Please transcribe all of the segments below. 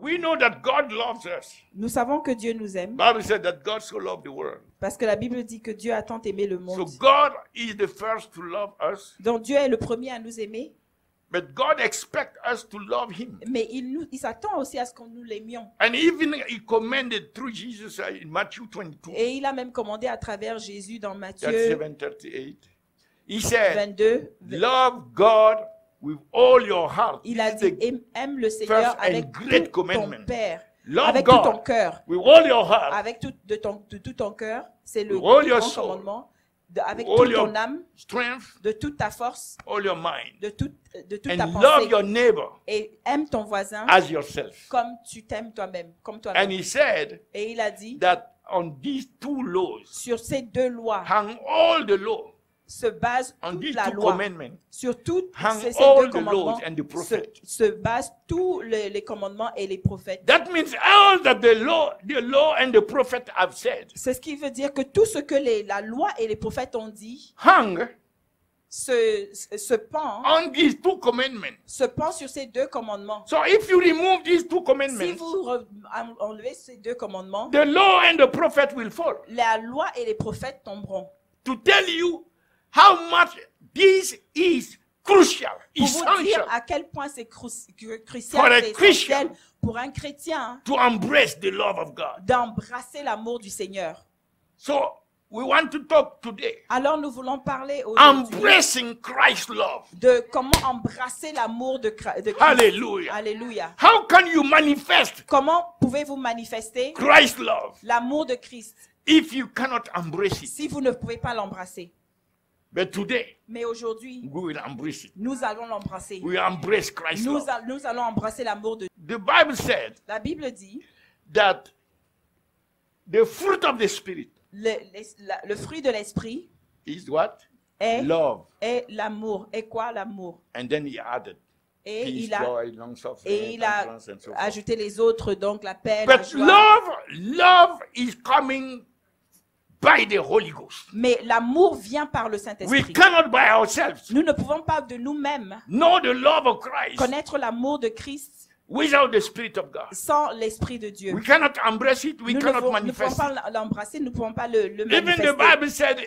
We know that God loves us. Nous savons que Dieu nous aime. Bible said that God so loved the world. Parce que la Bible dit que Dieu a tant aimé le So monde. God is the first to love us, Donc Dieu est le premier à nous aimer. but God expects us to love Him. Mais il s'attend aussi à ce que nous l'aimions. And even He commanded through Jesus in Matthew 22, Et il a même commandé à travers Jésus dans that's Matthieu 7:38. He said, 22. love God with all your heart. Il a This is dit, the aime le Seigneur first and avec great tout ton commandment. Père, Love avec tout ton God cœur, with all your heart, avec tout ton cœur. C'est le With all your grand soul, commandement. Avec all toute your ton âme, strength, de toute ta force, all your mind, de toute ta and love pensée. your neighbor Et aime ton voisin as yourself. comme tu t'aimes toi-même, comme And toi-même. He said Et il a dit, that on these two laws sur ces deux lois hang all the law. se base On toute these la two loi. commandments Sur toutes hang ces all deux the commandements laws and the prophets. se basent tous les commandements et les prophètes. That means all that the law and the prophet have said C'est ce qui veut dire que tout ce que la loi et les prophètes ont dit hang se pend on these two commandments. sur ces deux commandements. So if you remove these two Si commandments, vous enlevez ces deux commandements, the law and the prophet will fall. la loi et les prophètes tomberont. To tell you how much this is crucial, Pour vous essential dire à quel point c'est crucial, For a c'est Christian. essentiel pour un chrétien to embrace the love of God. d'embrasser l'amour du Seigneur. So we want to talk today, Alors nous voulons parler aujourd'hui embracing Christ's love. de comment embrasser l'amour de Christ. Hallelujah. Alléluia. How can you manifest Comment pouvez-vous manifester Christ's love l'amour de Christ if you cannot embrace it? si vous ne pouvez pas l'embrasser? But today, Mais aujourd'hui, we will embrace it. nous allons l'embrasser. We embrace Christ's Nous, love. nous allons embrasser l'amour de The Bible said La Bible dit, that the fruit of the Spirit le fruit de l'esprit is what? est Love. l'amour. Et quoi l'amour? And then he added Et peace, il a, joy, long-suffering, et il a temperance, and so forth. ajouté les autres, donc la paix, la But joie. love is coming by the Holy Ghost. Mais l'amour vient par le We Saint-Esprit. cannot by ourselves Nous ne pouvons pas de nous-mêmes know the love of Christ connaître l'amour de Christ without the Spirit of God. sans l'Esprit de Dieu. We cannot embrace it. We Nous ne cannot pouvons manifest it. pas l'embrasser, nous ne pouvons pas le Even manifester. the Bible said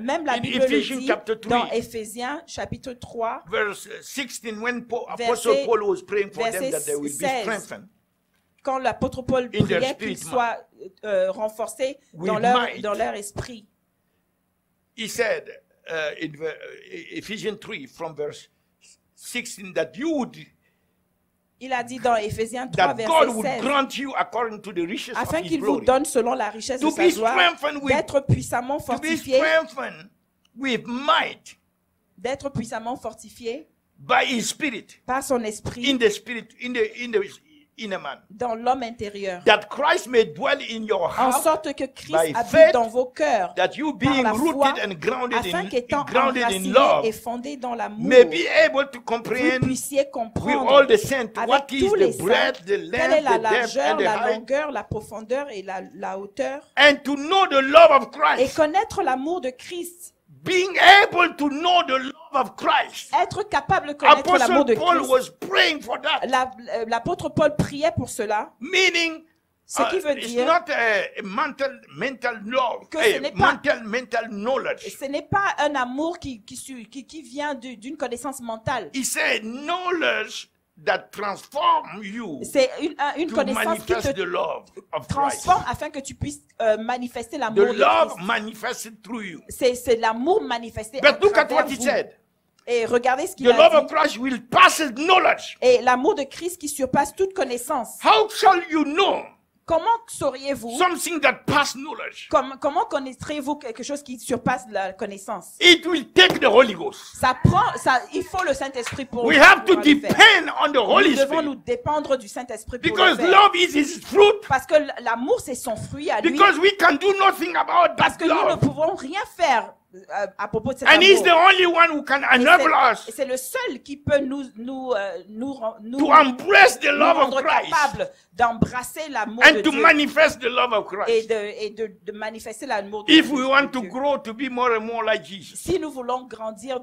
Même la in Bible le Ephesians dit chapter dans 3, Éphésiens chapitre 3, verse 16, when Apostle Verset- Paul was praying for them verset that they will be 16. strengthened. quand l'apôtre Paul In their priait spirit qu'ils soient renforcés dans With leur, might. dans leur esprit. He said in Ephesians 3 from verse 16 that you would Il a dit dans Éphésiens 3, that verset God would 16, grant you according to the riches of afin His qu'il vous glory donne selon la richesse de to sa be gloire, strengthened with d'être puissamment to be fortifié, strengthened with might by His Spirit par son esprit in the spirit in the inner man, dans l'homme intérieur, that Christ may dwell in your en heart, sorte que Christ by habite faith, dans vos cœurs, that you par being la foi, rooted and grounded afin in qu'étant grounded in enraciné love et fondé dans l'amour, may be able to vous comprehend puissiez with comprendre all the saints avec what is tous les the saints breadth, the quelle est length, la the depth, largeur, and the la height, longueur, la profondeur et la hauteur, and to know the love of et Christ. connaître l'amour de Christ, Being able to know the love of Christ. être capable de connaître l'amour de Apostle Paul Christ. was praying for that, L'apôtre Paul priait pour cela, meaning ce qui veut it's dire not a mental love, que ce n'est pas- mental knowledge. ce n'est pas un amour qui vient d'une connaissance mentale. He said knowledge that transform you C'est une to connaissance qui manifest te the love of Christ. transforme afin que tu puisses manifester The l'amour de love Christ. manifested through you. C'est l'amour manifesté à But look at travers what he vous. said. Et regardez ce qu'il The a love of dit. Christ will pass knowledge. Et l'amour de Christ qui surpasse toute connaissance. How shall you know Comment sauriez-vous, something that pass knowledge? comment connaîtrez-vous quelque chose qui surpasse la connaissance? It will take the Holy Ghost. Il faut le Saint-Esprit pour We have to pouvoir le faire. depend on the Holy Nous devons nous Spirit. dépendre du Saint-Esprit pour Because le faire. love is His fruit. Parce que l'amour, c'est son fruit à lui. Because we can do nothing about Parce that que nous ne love. pouvons rien faire à propos de cet And He's the amour. only one who can Et enable us c'est le seul qui peut nous to embrace the love of rendre Christ capables d'embrasser l'amour and de to Dieu manifest the love of et Christ. de manifester l'amour de If Christ, we want de to Dieu. grow to be more and more like Jesus. Si nous voulons grandir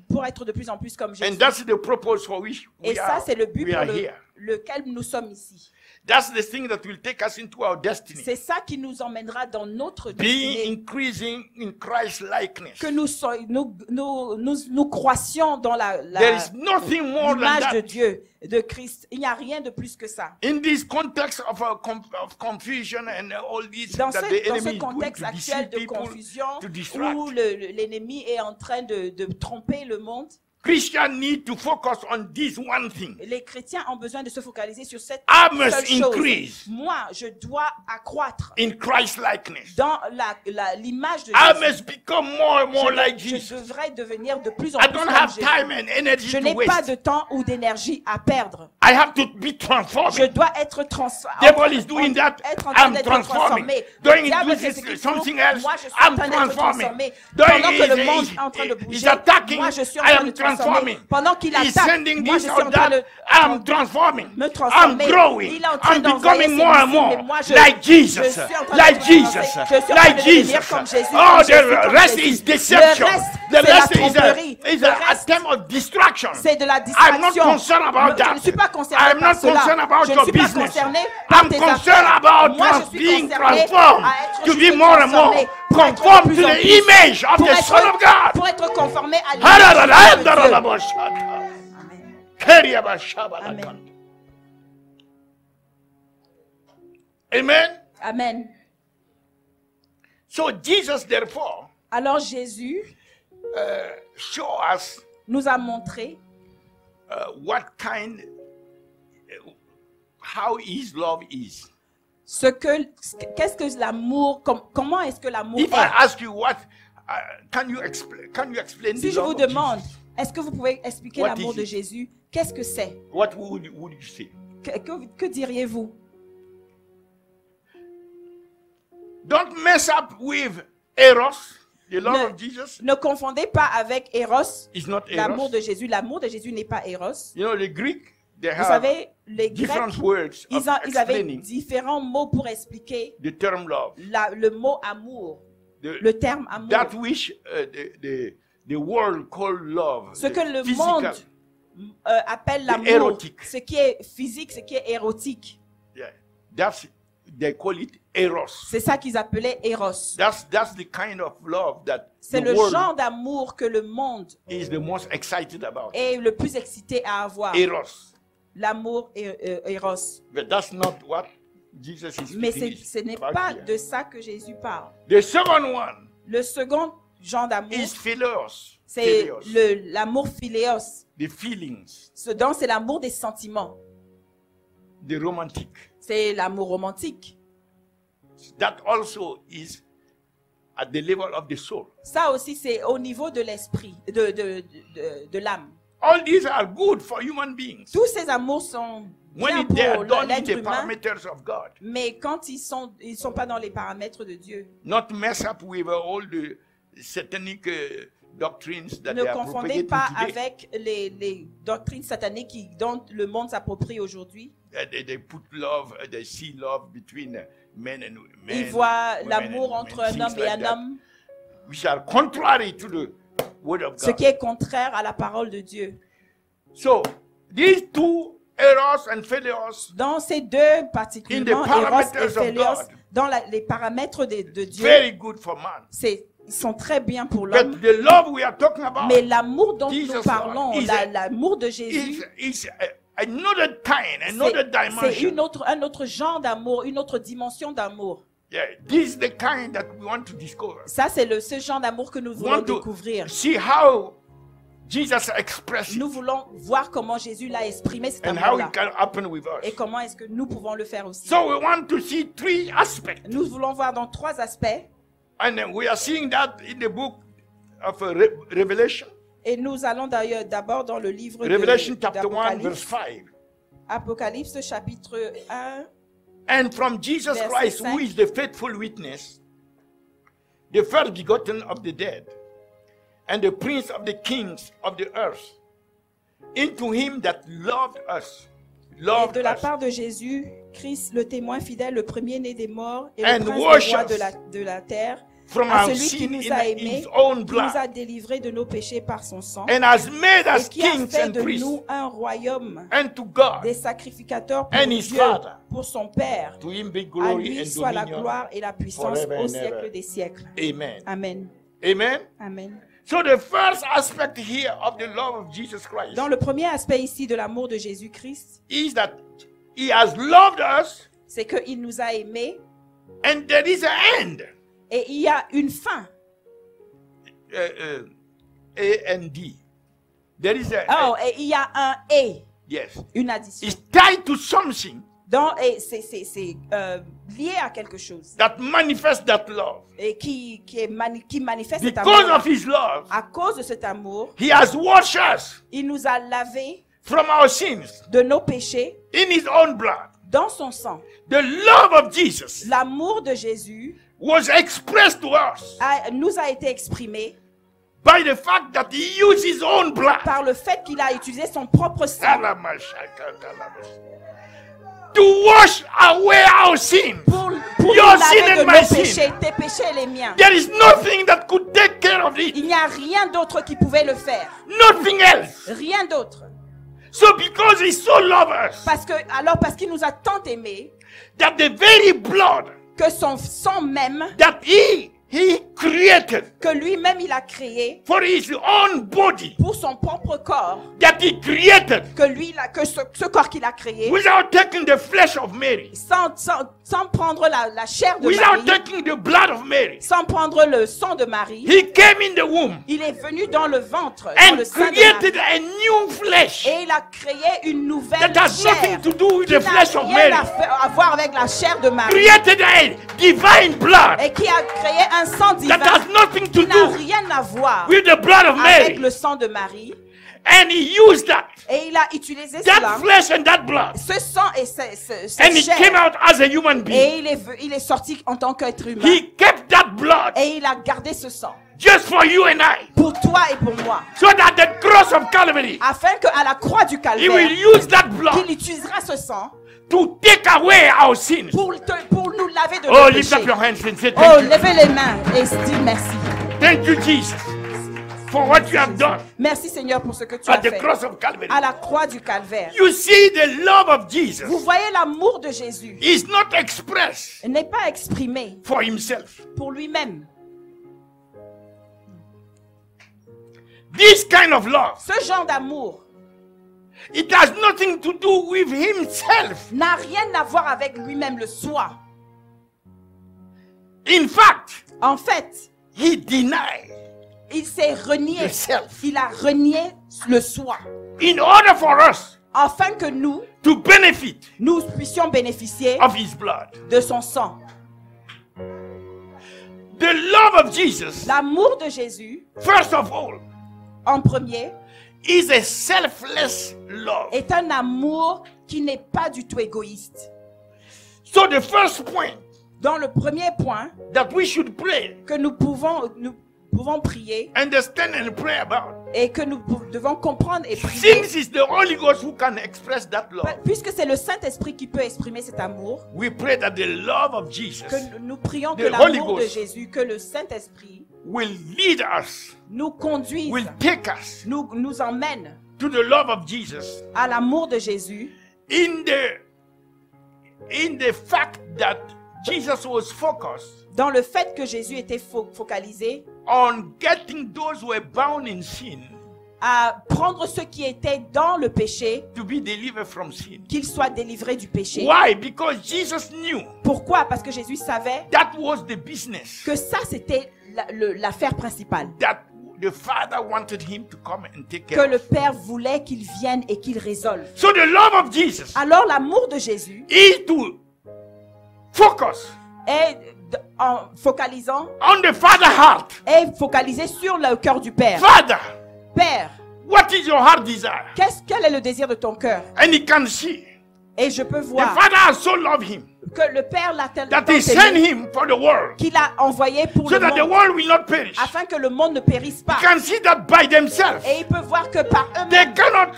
pour être de plus en plus comme Jésus. And that's the purpose for which Et ça, c'est le but we pour are here. lequel nous sommes ici. That's the thing that will take us into our destiny. C'est ça qui nous emmènera dans notre Being destinée. increasing in Christ likeness. Que nous croissions dans There is nothing more than l'image de that. Dieu, de Christ. Il n'y a rien de plus que ça. In this context of confusion and all this Dans that the ce enemy is doing contexte to actuel deceive de people, confusion to distract. où l'ennemi est en train de tromper le monde, Christians need to focus on this one thing. les chrétiens ont besoin de se focaliser sur cette I seule must chose. increase Moi, je dois accroître in Christ likeness. dans l'image de I Jésus. must become more and more like Je Jesus. devrais devenir de plus en I plus don't comme have Jésus. time and energy Je to n'ai pas waste. de temps ou d'énergie à perdre. I have to be Je transformed. dois être transformé. Devil is doing that. I'm transforming. Doing something else. Moi, je suis I'm en train d'être transforming. transformé. Doing Pendant que le monde est en train de he's bouger, attacking. moi, je suis en I train am de transformer. transforming. Pendant qu'il He's attaque, sending moi, this je suis or en train that. de I'm transforming. me I'm transformer. growing. Il est en train I'm d'envoyer becoming ses more and missiles, more mais moi, like Jesus. je suis en train Like de Jesus. avancer. Je suis en train Like de devenir Jesus. comme Jésus, Oh, comme the Jésus, comme rest Jésus. is deception. Le reste, The c'est la rest tromperie. is Le a reste, attempt of distraction. c'est de la I'm not distraction. concerned about Je that. ne suis pas concerné I'm par not cela. concerned about Je ne your suis pas business. concerné par I'm tes concerned affaires. about Moi, je suis being concerné transformed à être to je suis be more and more transformé pour être conformed de to plus en the plus, image of pour the être- Son of God. Pour être conformé à l'image de Dieu. Amen. Amen. Amen. So Jesus, therefore, Alors Jésus show us nous a montré what kind, how his love is. qu'est-ce que l'amour, comment est-ce que l'amour If I est. ask you what, can you explain Si the je vous love of demande, Jesus? est-ce que vous pouvez expliquer What l'amour is de it? Jésus? Qu'est-ce que c'est? What would you say? Que diriez-vous? Don't mess up with Eros, the love of Jesus. Ne confondez pas avec Eros, It's not l'amour Eros. de Jésus. L'amour de Jésus n'est pas Eros. You know, the Greek, they Vous have savez, les different Grecs, words of ils avaient explaining différents mots pour expliquer the term love. le mot amour, The- le terme amour. that which the world call love. Ce que the le physical. monde appelle l'amour, érotique. ce qui est physique, ce qui est érotique. Yeah. That's, they call it Eros. C'est ça qu'ils appelaient Eros. That's the kind of love that C'est the le world genre d'amour que le monde is the most excited about. est le plus excité à avoir. Eros. L'amour Eros. But that's not what Jesus is Mais speaking ce n'est about pas here. de ça que Jésus parle. The second one Le second genre d'amour, is phileos. c'est Phileos. l'amour philéos. The feelings, Ce dont c'est l'amour des sentiments. the romantic. C'est l'amour romantique. That also is at the level of the soul. Ça aussi, c'est au niveau de l'esprit, de l'âme. All these are good for human beings Tous ces amours sont when bien they are pour done in l'être the humain, parameters of God. mais quand ils sont pas dans les paramètres de Dieu. Not mess up with all the satanic doctrines that Ne they are confondez propagating pas today. avec les doctrines sataniques dont le monde s'approprie aujourd'hui. They put love, they see love between men and men. Ils voient women l'amour and entre women, un things homme et like un that, homme, which are contrary to the word of ce God. qui est contraire à la parole de Dieu. So these two, Eros and Phileos, Dans ces deux particulièrement, In the Eros et parameters of Phileos, God. dans les paramètres de Dieu, very good for man. ils sont très bien pour l'homme. But the love we are talking about Mais l'amour dont Jesus nous parlons, is l'amour de Jésus, is another kind, another c'est dimension. un autre genre d'amour, une autre dimension d'amour. Yeah, this is the kind that we want to discover. Ça, c'est ce genre d'amour que nous We voulons want to découvrir. see how Jesus expressed it Nous voulons voir comment Jésus l'a exprimé cet and how amour-là. it can happen with Et us. comment est-ce que nous pouvons le faire aussi. So we want to see three aspects. Nous voulons voir dans trois aspects. And we are seeing that in the book of Revelation. Et nous allons d'ailleurs d'abord dans le livre Revelation chapter 1 d'Apocalypse. verse 5. Apocalypse chapitre 1. And from Jesus Verset Christ, 5. who is the faithful witness, the first begotten of the dead, and the prince of the kings of the earth, into him that loved us. Et Loved de la us. part de Jésus, Christ, le témoin fidèle, le premier-né des morts et And le prince wash des rois us. de la terre, from à our celui qui sin nous in a aimés, his own qui nous a blood, délivrés de nos péchés par son sang, and has made et us qui a kings fait and de priests nous un royaume, unto God. des sacrificateurs pour And his Dieu, Father. pour son Père. To him be À glory lui and soit la dominion. gloire et la puissance forever au and siècle ever. des siècles. Amen. Amen. Amen. Amen. So the first aspect here of the love of Jesus Christ Dans le premier aspect ici de l'amour de Jésus-Christ, is that he has loved us c'est qu'il nous a aimés and there is an end. et il y a une fin. A-N-D. There is a, Oh, et il y a un et, yes. une addition. It's tied to something Et c'est lié à quelque chose that manifests that love. et qui manifeste cet Because amour. of his love, À cause de cet amour, he has washed us il nous a lavés from our sins de nos péchés in his own blood. dans son sang. The love of Jesus L'amour de Jésus was expressed to us nous a été exprimé by the fact that he used his own blood par le fait qu'il a utilisé son propre sang to wash away our sins. pour Your nous sin laver de and nos my sin. péchés, tes péchés et les miens. There is nothing that could take care of it. Il n'y a rien d'autre qui pouvait le faire. Nothing else. Rien d'autre. So because he so loved us, Parce qu'il nous a tant aimés that the very blood que son sang même, that he created que lui-même il a créé for his own body, pour son propre corps, that he created que ce corps qu'il a créé, without taking the flesh of Mary, sans prendre la chair de without Marie, taking the blood of Mary. sans prendre le sang de Marie, He came in the womb il est venu dans le ventre, dans and le sein de created Marie, a new flesh et il a créé une nouvelle that has chair nothing to do with qui the n'a flesh of rien Mary. à voir avec la chair de Marie, Created a divine blood et qui a créé un sang divin that has nothing to qui n'a do rien à voir with the blood of avec Mary. le sang de Marie, And he used that et il a utilisé that cela, flesh and that blood, ce sang et cette and it came chair, out as a human being. et il est sorti en tant qu'être humain, He kept that blood et il a gardé ce sang just for you and I, pour toi et pour moi, so that the cross of Calvary, afin qu'à la croix du he will calvaire, use that blood qu'il utilisera ce sang to take away our sins. pour nous laver de Oh, nos lift up péchés. your hands and say Oh, thank you. levez les mains et dis merci. Thank you, Jesus, for what you have done Merci Seigneur pour ce que tu at as the fait cross of Calvary. à la croix du calvaire. You see, the love of Jesus Vous voyez, l'amour de Jésus is not expressed n'est pas exprimé for himself. pour lui-même. This kind of love, Ce genre d'amour it has nothing to do with himself. n'a rien à voir avec lui-même, le soi. In fact, En fait, he denied il s'est renié. the self Il a renié le soi. in order for us Afin que nous puissions bénéficier of his blood. de son sang. The love of Jesus, L'amour de Jésus, first of all, en premier, is a selfless love. est un amour qui n'est pas du tout égoïste. So the first point Dans le premier point that we should pray, que nous pouvons prier understand and pray about, et que nous devons comprendre et prier, since it's the Holy Ghost who can express that love, puisque c'est le Saint-Esprit qui peut exprimer cet amour, we pray that the love of Jesus que nous prions que The Holy l'amour de Ghost Jésus, que le Saint-Esprit will lead us, nous conduise, will take us nous emmène to the love of Jesus à l'amour de Jésus, in the fact that Jesus was focused dans le fait que Jésus était focalisé on getting those who were bound in sin à prendre ceux qui étaient dans le péché, to be delivered from sin. qu'ils soient délivrés du péché. Why? Because Jesus knew Pourquoi? Parce que Jésus savait that was the business que ça c'était l'affaire principale, that the Father wanted him to come and take que care le of. Père voulait qu'il vienne et qu'il résolve. So the love of Jesus Alors l'amour de Jésus is to focus est en focalisant on the Father heart. est focalisé sur le cœur du Père. Father, Père, what is your heart desire? quel est le désir de ton cœur? And he can see Et je peux the voir Father has so loved him que le Père l'a tellement that he sent aimé him for the world, qu'il a envoyé pour so le that the monde, world will not perish. afin que le monde ne périsse pas. You can see that by themselves Et il peut voir que par they eux-mêmes, cannot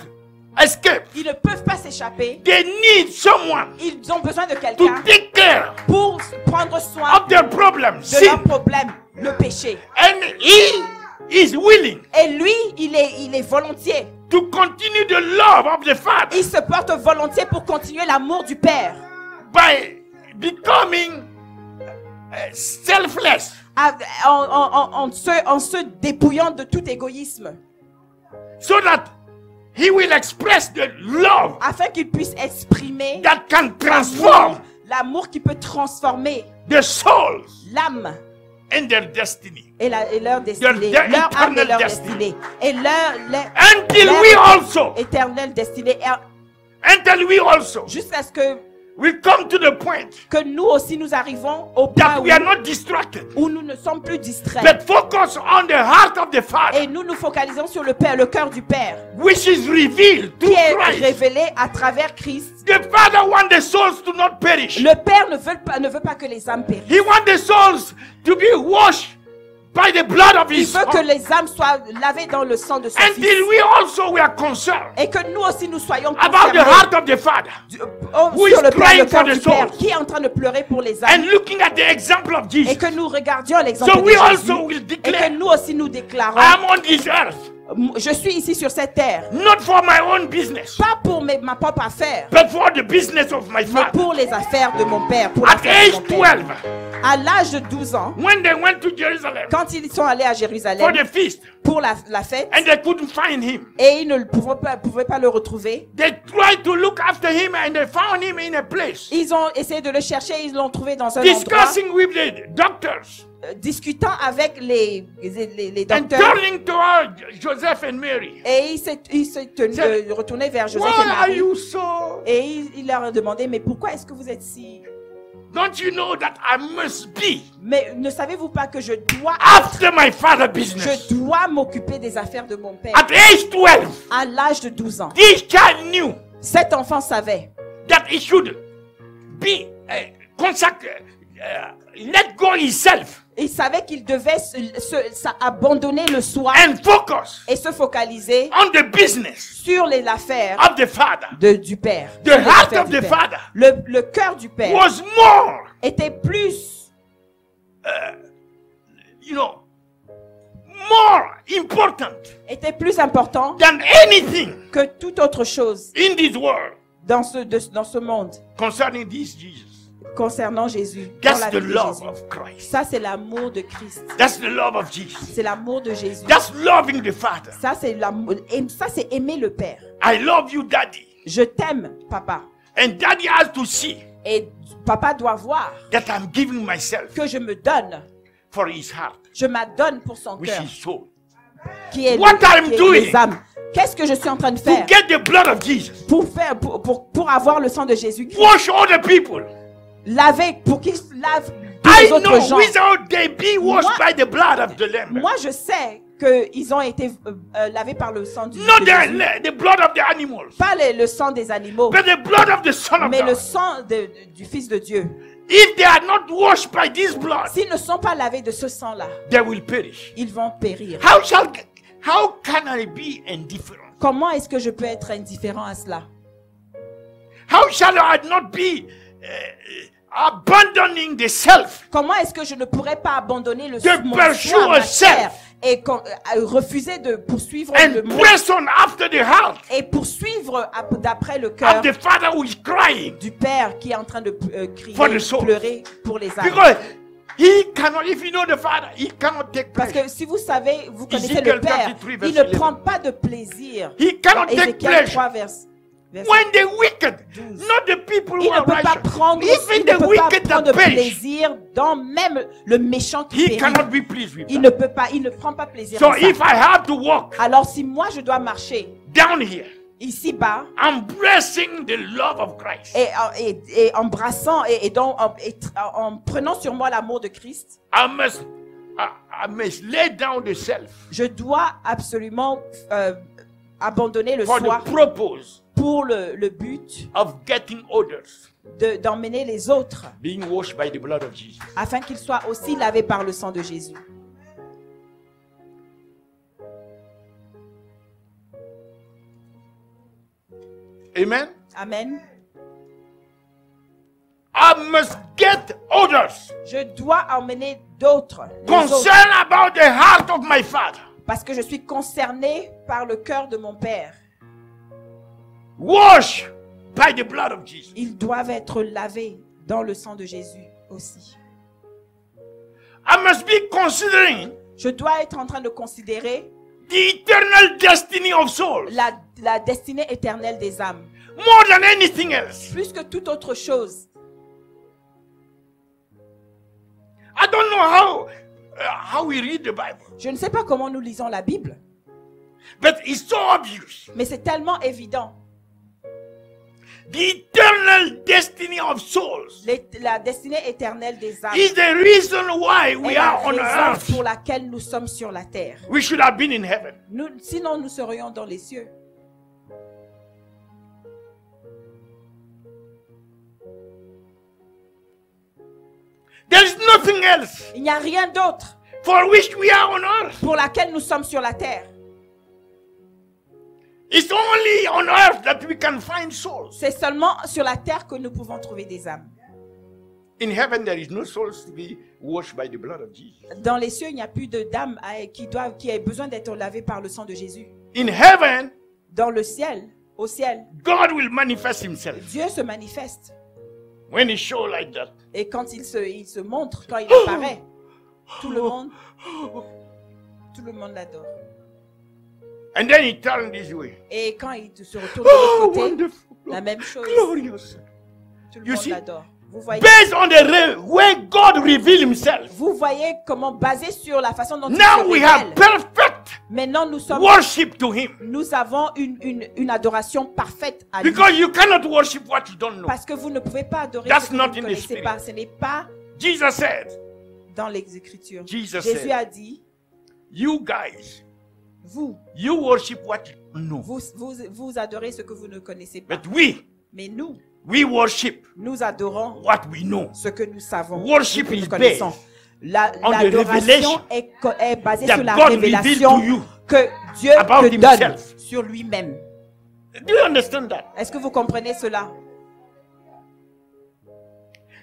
escape. ils ne peuvent pas s'échapper. They need someone Ils ont besoin de to quelqu'un take care pour prendre soin of their problems, de leurs sin. problèmes, le péché. And he is willing Et lui, il est volontiers. to continue the love of the Father Il se porte volontiers pour continuer l'amour du Père. by becoming selfless, En se dépouillant de tout égoïsme. so that he will express the love Afin qu'il puisse exprimer that can transform l'amour qui peut transformer the souls l'âme and their destiny. et leur destinée. Their Leur âme et eternal leur destiny. destinée. Et leur Until we also, éternelle destinée. Jusqu'à ce que we come to the point nous aussi nous arrivons au point that we are not distracted, où nous ne sommes plus distraits. but focus on the heart of the Father, Et nous nous focalisons sur le Père, le cœur du Père, which is revealed qui through est Christ. révélé à travers Christ. The Father wants the souls to not perish. Le Père ne veut pas que les âmes périssent. He wants the souls to be washed by the blood of Il His veut que Son. les âmes soient lavées dans le sang de son Fils. Until we also were concerned Et que nous aussi nous soyons about the concernés heart of the Father who sur is le Père, crying le cœur for the du Père, souls, qui est en train de pleurer pour les âmes. and looking at the example of Et Jesus. que nous regardions l'exemple So de we Jésus. also will Et que declare, nous aussi nous déclarons, I am on this earth, je suis ici sur cette terre, not for my own business, pas pour ma propre affaire, but for the business of my mais Father. pour les affaires de mon Père. Pour At l'affaire de age mon Père. 12, À l'âge de 12 ans, when they went to Jerusalem quand ils sont allés à for Jérusalem the feast, pour la fête, and they couldn't find him, et ils ne pouvaient pas le retrouver, they tried to look after him and they found him in a place, ils ont essayé de le chercher, ils l'ont trouvé dans un endroit, discussing with the doctors discutant avec les and docteurs. turning toward Joseph and Mary. Et il s'est retourné vers Joseph et Why are Marie. you so? Et il leur a demandé, mais pourquoi est-ce que vous êtes si... Don't you know that I must be Mais ne savez-vous pas que je dois after my father business? je dois m'occuper des affaires de mon père? At age 12, À l'âge de 12 ans, this child knew cet enfant savait that he should be let go himself il savait qu'il devait abandonner le soi and focus et se focaliser on the business sur l'affaire of the father. du Père. The Sur les heart affaires of du the Père. father Le cœur du Père was more, était plus, more important important than anything que toute autre chose in this world dans ce monde concerning this Jesus. concernant Jésus. Dans That's la the vie de love Jésus. of Christ. Ça, c'est l'amour de Christ. That's the love of Jesus. C'est l'amour de Jésus. That's loving the Father. Ça, c'est l'amour. Et ça, c'est aimer le Père. I love you, Daddy. Je t'aime, papa. And Daddy has to see Et papa doit voir that I'm giving myself que je me donne. for his heart, Je m'adonne pour son which cœur, is soul. qui est, What I'm qui est doing. les âmes. Qu'est-ce que je suis en train de To faire get the blood of Jesus. pour avoir le sang de Jésus-Christ? Wash all the people. Laver, pour qu'il lave tous I les autres know gens. without they be washed Moi- by the blood of the Lamb. Moi, je sais qu'ils ont été lavés par le sang de Not Jésus. the blood of the animals, Pas le sang des animaux, but the blood of the Son of mais le God. sang du Fils de Dieu. If they are not washed by this blood, S'ils ne sont pas lavés de ce sang-là, they will perish. ils vont périr. How can I be indifferent? Comment est-ce que je peux être indifférent à cela? How shall I not be abandoning the self? Comment est-ce que je ne pourrais pas abandonner le To mon pursue soi, ma self. chair, et refuser de poursuivre le And moi press on after the heart et poursuivre d'après le cœur of the Father who is crying. du Père qui est en train de crier, For the soul. pleurer pour les âmes? Because he cannot, if you know the Father, he cannot take Parce pleasure. que si vous savez, vous connaissez Ezekiel le Père, 33, il verse ne 11. prend pas de plaisir. He cannot Dans take Ézéchiel pleasure 3, verset when the wicked, not the people who il ne are peut pas righteous, prendre, even il ne the peut pas wicked prendre that de perish, plaisir dans même le méchant qui he périt. cannot be pleased with Il that. ne peut pas, il ne prend pas plaisir So à ça. if I have to walk Alors si moi je dois marcher down here, ici-bas embracing the love of Christ, et embrassant en prenant sur moi l'amour de Christ, I must lay down the self je dois absolument abandonner le for soi the purpose pour le but of getting others d'emmener les autres being washed by the blood of Jesus. afin qu'ils soient aussi lavés par le sang de Jésus. Amen. Amen. I must get others Je dois emmener d'autres. les autres, concerned about the heart of my Father. parce que je suis concerné par le cœur de mon Père. Washed by the blood of Jesus. Ils doivent être lavés dans le sang de Jésus aussi. I must be considering Je dois être en train de considérer the eternal destiny of souls la destinée éternelle des âmes. more than anything else. Plus que toute autre chose. I don't know how we read the Bible, Je ne sais pas comment nous lisons la Bible, but it's so obvious. mais c'est tellement évident. The eternal destiny of souls La destinée éternelle des âmes is the reason why we est la are on raison earth. pour laquelle nous sommes sur la terre. We should have been in heaven. Sinon, nous serions dans les cieux. There is nothing else Il n'y a rien d'autre for which we are on earth. pour laquelle nous sommes sur la terre. It's only on earth that we can find souls. C'est seulement sur la terre que nous pouvons trouver des âmes. In heaven, there is no souls to be washed by the blood of Jesus. Dans les cieux, il n'y a plus d'âmes qui aient besoin d'être lavées par le sang de Jésus. In heaven, Dans le ciel, au ciel, God will manifest himself. Dieu se manifeste. When he shows like that, Et quand il se montre, quand il apparaît, tout le monde l'adore. and then he turns this way. Et quand il se retourne de l'autre côté, Wonderful. la même chose, Glorious. tout le You monde see? l'adore. Vous voyez? Based on the way God revealed himself. Vous voyez comment, basé sur la façon dont il Now se we have révèle, perfect maintenant worship to him. nous avons une adoration parfaite à lui. Because you cannot worship what you don't know. Parce que vous ne pouvez pas adorer That's ce que not vous in ne the connaissez spirit. pas. Ce n'est pas Jesus said, dans les Écritures. Jesus Jésus said, a dit, you guys, vous worship what you know. vous adorez ce que vous ne connaissez pas. But Mais nous worship nous adorons what we know. ce que nous savons, Worship ce que is nous connaissons. on the L'adoration revelation est basée that sur la God revealed révélation to you que Dieu about te donne himself. sur lui-même. Do you understand that? Est-ce que vous comprenez cela?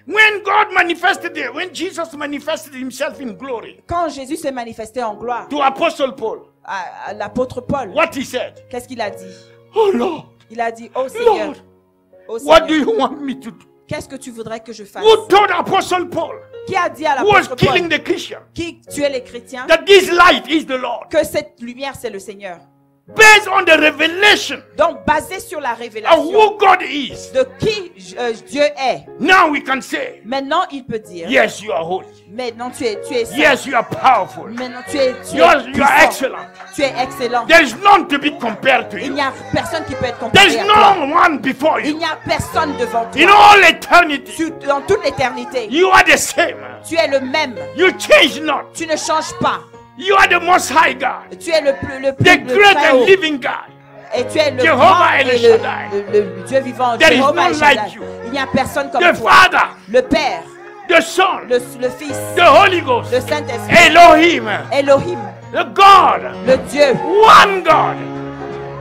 When Jesus manifested himself in glory Quand Jésus s'est manifesté en gloire to Apostle Paul, à l'apôtre Paul, what he said, qu'est-ce qu'il a dit? oh Lord, Il a dit, oh Seigneur, Lord, oh what do Seigneur, you want me to do? qu'est-ce que tu voudrais que je fasse? Who told Apostle Paul, Qui a dit à who was l'apôtre killing Paul, the Christian, qui tuait les chrétiens, that this light is the Lord? que cette lumière c'est le Seigneur? Based on the revelation Donc basé sur la of révélation who God is, de qui Dieu est, now we can say, maintenant il peut dire, yes, you are holy. maintenant tu es saint. Yes, you are powerful. Maintenant tu es You are puissant. excellent. Tu es excellent. There is none to be compared to Il you. n'y a personne qui peut être There comparé is à toi. no one before Il you. n'y a personne devant In toi. all eternity, Dans toute l'éternité, you are the same. tu es le même. You change not. Tu ne changes pas. You are the most high God, Tu es le the très great haut. and living God. Et tu es le Jehovah grand El et Shaddai. le Dieu vivant. There is Jehovah none El Shaddai. like you. Il n'y a personne comme The toi. Father, Le Père, the Son, le Fils, the Holy Ghost, le Saint-Esprit, Elohim, Elohim, the God, le Dieu one God,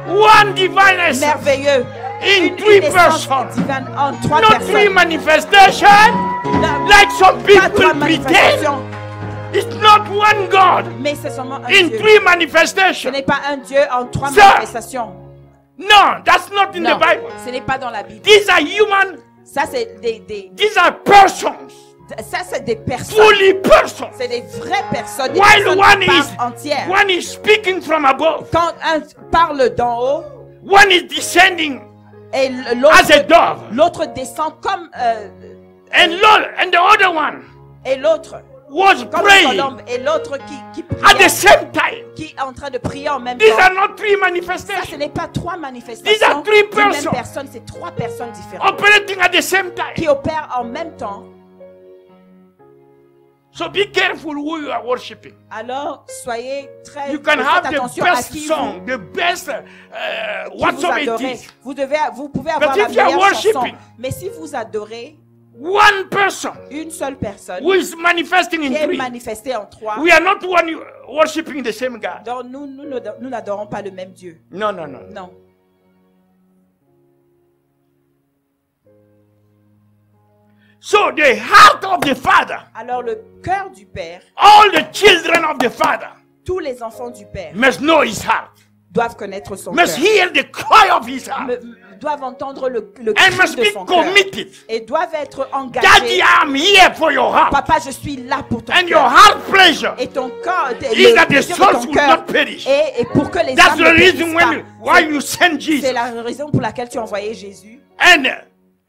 one divine essence, merveilleux. in three Une essence persons. divine en trois Not three personnes. manifestations, Non, like some pas people trois pretend. manifestations, It's not one God mais c'est seulement un in Dieu. three Ce manifestations. n'est pas un Dieu en trois Sir. manifestations. No, that's not in Non, the Bible. ce n'est pas dans la Bible. These are human, Ça, c'est these are persons, des personnes. fully persons. C'est des vraies personnes. Des While personnes one qui is, parlent entières. one is speaking from above, Quand un parle d'en haut one is descending et as a dove, l'autre descend comme and the other one et l'autre was comme une praying colombe et l'autre qui at prie, the same time. qui est en train de prier en même These temps. are not three Ça, ce manifestations n'est pas trois These manifestations are three d'une même persons. personne, c'est trois personnes différentes operating at the same time. qui opèrent en même temps. So be careful who you are worshiping. Alors, soyez très You can faites have the attention à best qui song, the best qui vous whatsoever it adorez. is. Vous pouvez avoir But la if you are meilleure chanson, worshiping mais si vous adorez one person une seule personne who is manifesting qui in est three, manifestée en trois, we are not one worshiping the same God. donc nous n'adorons pas le même Dieu. No, no, no. Non. So the heart of the Father, Alors le cœur du Père, all the children of the Father tous les enfants du Père must know his heart, doivent connaître son must cœur, hear the cry of his heart, doivent entendre le and cri must de be son cœur committed. et doivent être Daddy, engagés. I'm here for your heart. Papa, je suis là pour ton And your cœur. heart pleasure Et ton cœur, is that the désir de souls ton will cœur, not perish. et pour que les That's âmes the ne reason périssent why pas. you send C'est Jesus. la raison pour laquelle tu as envoyé Jésus.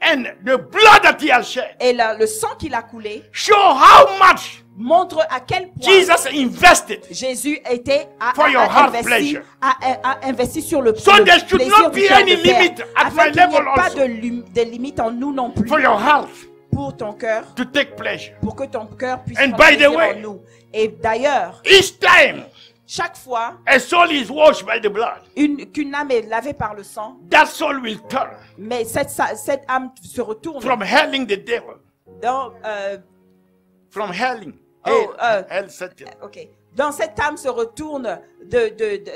And the blood that he has shed Et le sang qu'il a coulé show how much montre à quel point Jesus invested. Jésus était For your heart pleasure. a investi sur le, So le there should plaisir not du be cœur any de Père, limit at afin my qu'il n'y ait level pas also. de limite en nous non plus For your heart pour ton cœur, to take pleasure. pour que ton cœur puisse And prendre by the plaisir way, en nous. Et d'ailleurs, Each time chaque fois a soul is washed by the blood, qu'une âme est lavée par le sang, that soul will turn mais cette âme se retourne from helling the devil, dans from helling. Oh, Hell Satan. ok. Dans cette âme se retourne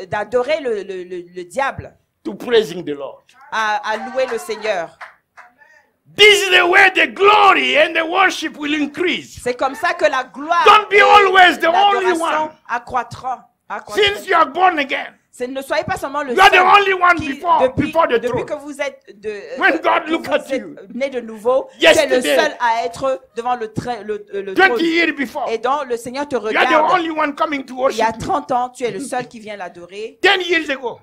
d'adorer le diable, To praising the Lord. à louer le Seigneur. This is the way the glory and the worship will increase. C'est comme ça que la gloire Don't be et always the only l'adoration one. accroîtra. Since you are born again, Ne soyez pas seulement le you are the seul only one qui, before the depuis throne. que vous êtes, When God que look vous at êtes you, né de nouveau, tu es le yesterday, seul à être devant le 20 trône. years before, Et donc le Seigneur te you are the regarde. only one coming to Il y a worship me. 30 ans, tu es le seul qui vient l'adorer. 10 years ago,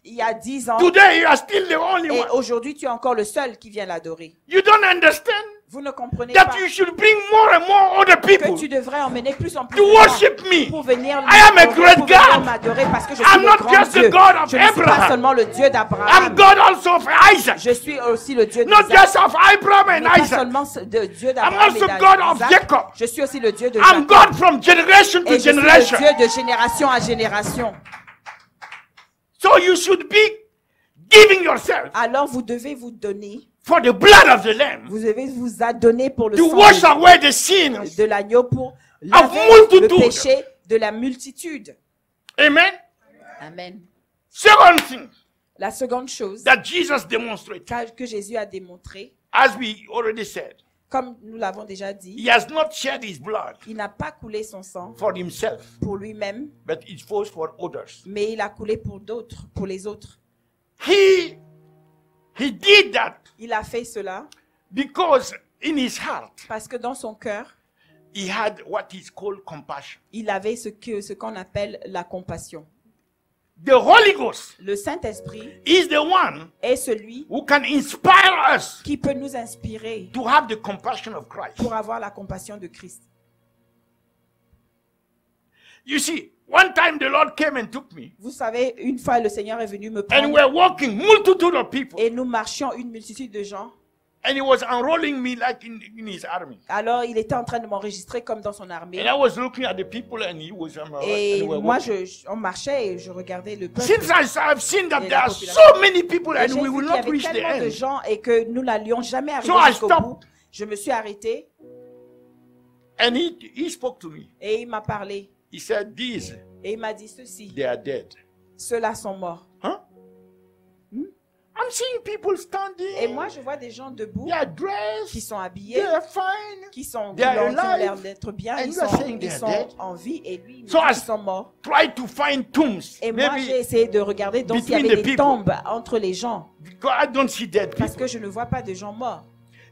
Il y a 10 ans, today you are still the only et one. aujourd'hui, tu es encore le seul qui vient l'adorer. You don't understand Vous ne comprenez pas that you should bring more and more other que people tu devrais emmener plus en plus to de worship gens me. pour venir I am a great pour venir God. m'adorer parce que je I'm suis le not grand just the Dieu. God of Je ne suis pas Abraham. seulement le Dieu I'm d'Abraham. God also of Isaac. Je suis aussi le Dieu Not d'Isaac. just of Abraham Mais and pas Isaac. seulement de Dieu I'm d'Abraham also et God of d'Isaac. Jacob. Je suis aussi le Dieu de I'm Jacob. God from generation to Et je suis le generation. Dieu de génération à génération. So you should be giving yourself Alors vous devez vous donner, for the blood of the Lamb vous devez vous adonner pour le to sang wash away the sins. de l'agneau pour laver multitude. le péché de la multitude. Amen. Amen. Second thing La seconde chose that Jesus demonstrated, que Jésus a démontré, as we already said, comme nous l'avons déjà dit, he has not shed his blood il n'a pas coulé son sang for himself, pour lui-même, but it was for others. mais il a coulé pour d'autres, pour les autres. He did that Il a fait cela because in his heart parce que dans son cœur, he had what is called compassion. il avait ce qu'on appelle la compassion. The Holy Ghost Le Saint-Esprit is the one est celui who can inspire us qui peut nous inspirer to have the compassion of Christ. pour avoir la compassion de Christ. You see, one time the Lord came and took me, Vous savez, une fois le Seigneur est venu me and prendre we're walking multitude of people, et nous marchions une multitude de gens. and he was unrolling me like in his army. Alors il était en train de m'enregistrer comme dans son armée. And I was looking at the people, and he was Et and we're moi, walking. on marchait et je regardais le peuple. Since I've seen that Et there la are population. so many people, Et and j'ai we vu will qu'il y not avait reach the tellement de end. gens et que nous n'allions jamais arriver So I jusqu'au stopped. bout. Je me suis arrêté And he spoke to me. et il m'a parlé. He said, "These, Et il m'a dit ceci. they are dead." Ceux-là sont morts. Huh? I'm seeing people standing. Et moi, je vois des gens debout They are qui dressed. sont habillés, They are fine. qui ont They are l'air alive. d'être bien. And Ils you are saying sont, they ils are sont dead. en vie et lui, il me So dit I qu'ils sont morts. try to find tombs. Et moi, Maybe j'ai essayé de regarder donc s'il y between avait the des people. tombes entre les gens. because I don't see dead Parce people. que je ne vois pas de gens morts.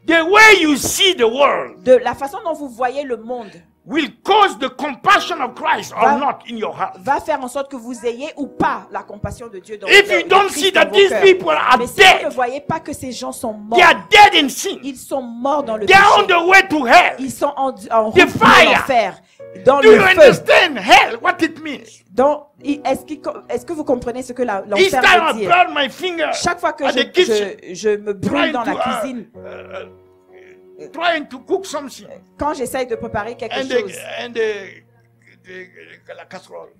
The way you see the world De la façon dont vous voyez le monde will cause the compassion of Christ or Va- not in your heart. va faire en sorte que vous ayez ou pas la compassion de Dieu dans If de you don't Christ see dans that vos these cœurs. people are Mais si vous ne dead, voyez pas que ces gens sont morts, they are dead in sin. ils sont morts dans le They are on péché. the way to hell. Ils sont en route The pour fire. l'enfer, dans Do le you feu. understand hell? What it means? Donc, est-ce que vous comprenez ce que Each l'enfer time veut I dire? burn my finger Chaque fois que at the kitchen, je me brûle dans la cuisine, trying to cook something, quand j'essaye de préparer quelque and chose, la casserole.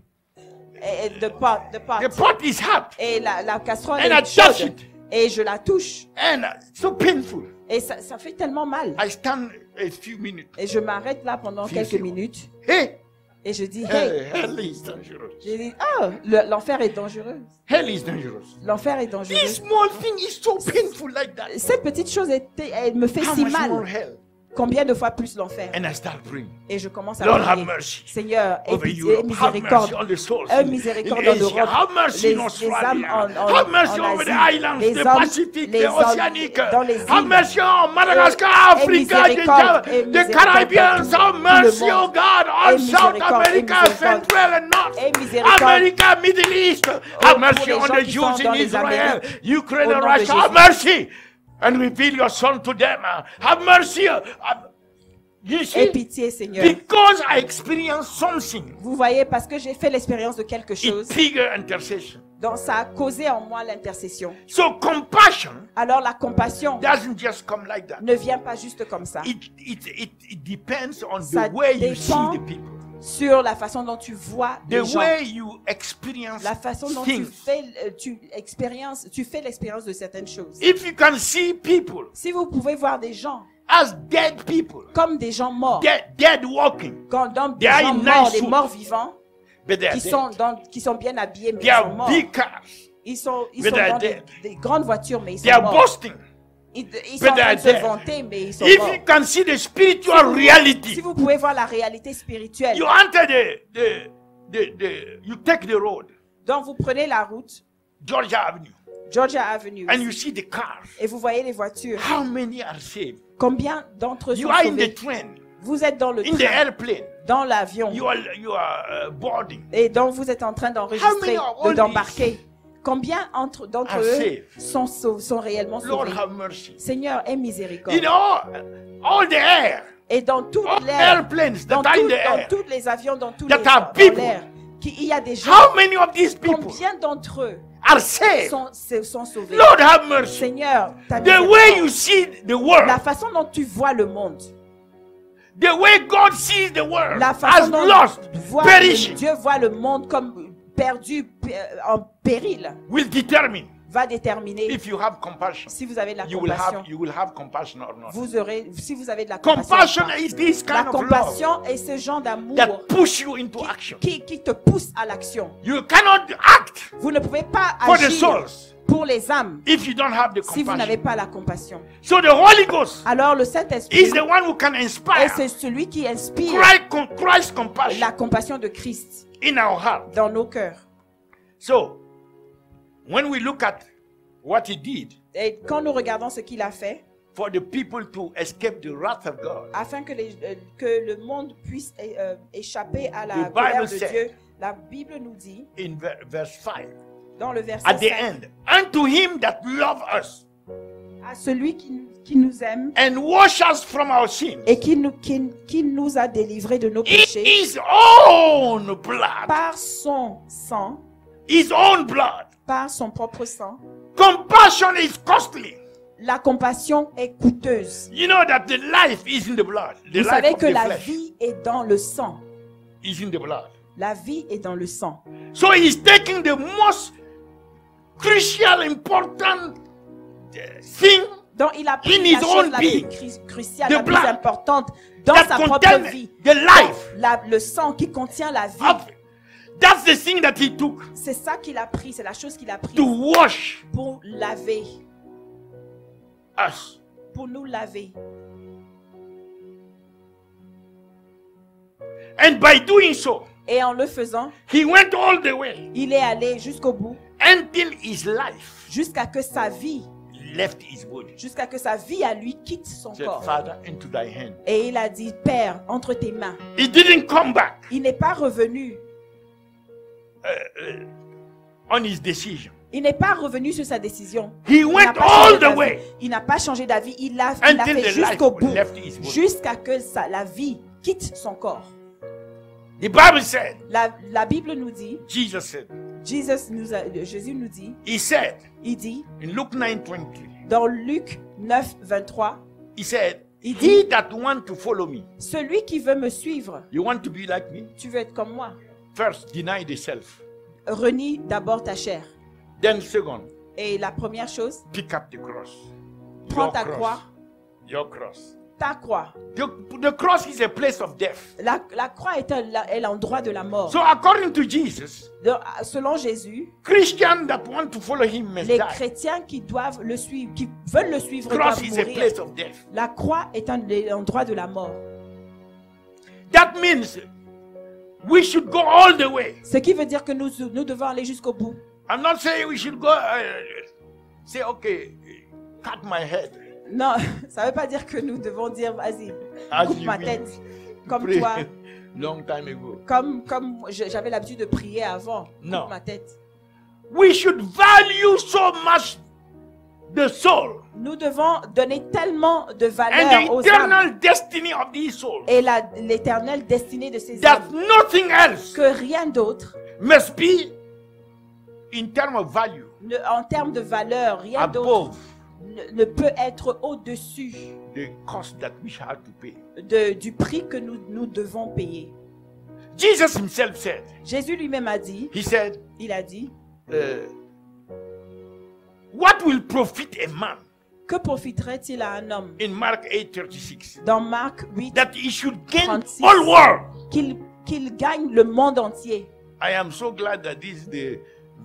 et de pot, The pot is hot et la casserole And I est touch chaude, it. et je la touche, and so painful. et ça fait tellement mal. I stand a few minutes. Et je m'arrête là pendant Few quelques seconds. minutes, Hey, et je dis, hey, hell is dangerous. j'ai dit, oh, l'enfer est dangereux. Hell is dangerous. L'enfer est dangereux. This small thing is so painful like that. Cette petite chose, elle me fait How si much more mal. hell? Combien de fois plus l'enfer? And I start praying. Et je commence à Lord, have prier. mercy Seigneur, aie over pitié, Europe. Have miséricorde. mercy on the souls Aie in miséricorde en Asia. Europe. Have mercy in Les âmes Australia. en Have mercy over the Asie. islands, Les the hommes, Pacific, les the hommes Oceanic. dans les Have îles. mercy on Madagascar, Et Africa, miséricorde, et the miséricorde Caribbean. dans tout Have le mercy, monde. oh God, Et on South miséricorde, America, et miséricorde. Central and North. Et miséricorde. America, Middle East. Have pour mercy les on gens the qui Jews sont dans in les Israel, Amériques. Ukraine Au and nom de Russia. Have Jésus. mercy and reveal your son to them. Have mercy. You Aie see? pitié, Seigneur. Because I experienced something, Vous voyez, parce que j'ai fait l'expérience de quelque chose, it triggered intercession. donc ça a causé en moi l'intercession. So compassion Alors la compassion doesn't just come like that. ne vient pas juste comme ça. It depends on Ça the way you see dépend the people, sur la façon dont tu vois the les gens, way you experience la façon dont tu things. fais, tu fais l'expérience de certaines choses. If you can see people Si vous pouvez voir des gens as dead people, comme des gens morts, dead walking, des They are gens in morts, nice des suits. morts vivants, but they are qui sont bien habillés mais They ils sont are morts. big cars. Ils sont but they are dans dead. des grandes voitures mais ils They sont are morts. boasting. Ils but sont en they train are de se dead. vanter mais ils sont If morts. you can see the spiritual Si reality, vous pouvez voir la réalité spirituelle, you enter you take the road, donc vous prenez la route, Georgia Avenue, Georgia Avenue, and you see the cars. et vous voyez les voitures. How many are saved? Combien d'entre eux You sont are in sauvés? the train, Vous êtes dans le in the train, airplane. dans l'avion, You are boarding. et donc vous êtes en train d'enregistrer, How many are d'embarquer. Combien d'entre are eux saved? sont réellement Lord, sauvés? have mercy. Seigneur, aie miséricorde. In all the air, Et dans toute all l'air, airplanes dans, that are in the dans air, tous les avions, dans tous that les are dans people. l'air, il y a des gens. how many of these people Combien d'entre eux are saved? sont sauvés? Lord, have mercy. Seigneur, ta The way miséricorde. you see the world, La façon dont tu vois le monde, the way God sees the world, la façon as dont lost, voit perishing, Dieu voit le monde comme perdu, en péril, will determine va déterminer if you have compassion. si vous avez de la You will compassion. have compassion or not. Si vous avez de la compassion. Compassion ou pas. is this La kind of love compassion est ce genre d'amour that push you into action. qui te pousse à l'action. You cannot act Vous ne pouvez pas for the agir souls pour les âmes if you don't have the si vous n'avez compassion. pas la compassion. So the Holy Ghost Alors le is Saint-Esprit the one who can est inspire celui qui inspire Christ's compassion la compassion de Christ in our heart. dans nos cœurs. So when we look at what he did Et quand nous regardons ce qu'il a fait, for the people to escape the wrath of God, afin que le monde puisse échapper à la The colère Bible de said- Dieu, la Bible nous dit, in verse 5, dans le verset at the 5, end, unto him that loved us à celui qui nous aime and wash us from our sins et qui nous a délivrés de nos in péchés his own blood, par son sang, his own blood. par son propre sang. Compassion is costly. La compassion est coûteuse. You know that the life is in the blood. The Vous life savez of que the la flesh vie est dans le sang. is in the blood. La vie est dans le sang. So he's taking the most crucial, important thing Donc il a pris In la his chose own la plus being, cruciale, the la plus blood importante dans that sa propre contains vie. the life. Le sang qui contient la vie. of. That's the thing that he took C'est ça qu'il a pris, c'est la chose qu'il a pris to wash pour laver, us. pour nous laver. And by doing so, Et en le faisant, he went all the way il est allé jusqu'au bout, until his life jusqu'à que sa vie, left his body. jusqu'à que sa vie à lui quitte son Said, corps. Father, into thy hand. Et il a dit, Père, entre tes mains. He didn't come back Il n'est pas revenu. on his decision. Il n'est pas revenu sur sa décision. He Il n'a went pas all changé the d'avis. way Il n'a pas changé d'avis. Il l'a until fait the life jusqu'au bout, left his body. jusqu'à que la vie quitte son corps. The Bible said, La Bible nous dit, Jesus said, Jésus nous dit, he said il dit, in Luke 9:23, dans Luc 9, 23, he said, Il dit- he that want to follow me, celui qui veut me suivre, you want to be like me? tu veux être comme moi. First, deny the self. Renie d'abord ta chair. Then second, Et la première chose, pick up the cross. prends Your ta cross. croix, Your cross. ta croix. The cross is a place of death. La croix est l'endroit de la mort. So according to Jesus, Selon Jésus, Christians that want to follow him must les die. chrétiens qui doivent le suivre, qui veulent le suivre, Cross doivent is a mourir. place of death. La croix est l'endroit de la mort. That means we should go all the way. Ce qui veut dire que nous devons aller jusqu'au bout. I'm not saying we should go say, okay, cut my head. Non, ça ne veut pas dire que nous devons dire, vas-y, As coupe you ma will tête. Comme pray toi, long time ago. comme j'avais l'habitude de prier avant. Non. Coupe ma tête. We should value so much the soul Nous devons donner tellement de and valeur the aux âmes eternal destiny of these souls et l'éternelle destinée de ces that âmes. nothing else Que rien d'autre, must be in terms of value en termes de valeur, rien d'autre above ne peut être au-dessus the cost that we have to pay. du prix que nous devons payer. Jesus himself said, Jésus lui-même a dit, il a dit, what will profit a man que profiterait-il à un homme in Mark 8:36 dans Marc 8, that he should gain 36, all world? qu'il gagne le monde entier. I am so glad that this is the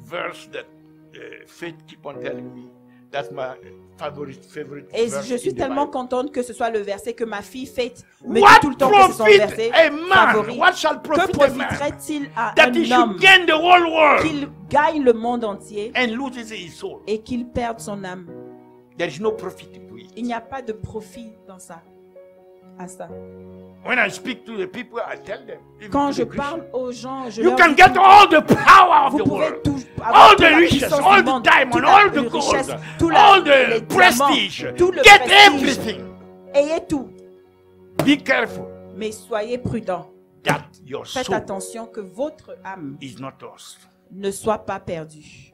verse that Faith keep on telling me. That's my favorite Et verse je suis in the tellement Bible. contente que ce soit le verset que ma fille Faith me dit What tout le temps que c'est son profit verset a man? favori. What shall Que profit a man profiterait-il à that he un homme should gain the whole world qu'il gagne le monde entier and loses his soul? et qu'il perde son âme? There is no profit to it. Il n'y a pas de profit dans ça. À ça. When I speak to the people, I tell them. even Quand to je the Christians, parle aux gens, je you leur can dis, get all the power of vous the pouvez world, tout, all avoir the toute la riches, puissance all du monde, the diamond, toute all la the gold, richesse, all les the diamants, prestige. tout le Get prestige. everything. Ayez tout, Be careful mais soyez prudents. that your Faites soul attention que votre âme is not lost. ne soit pas perdue.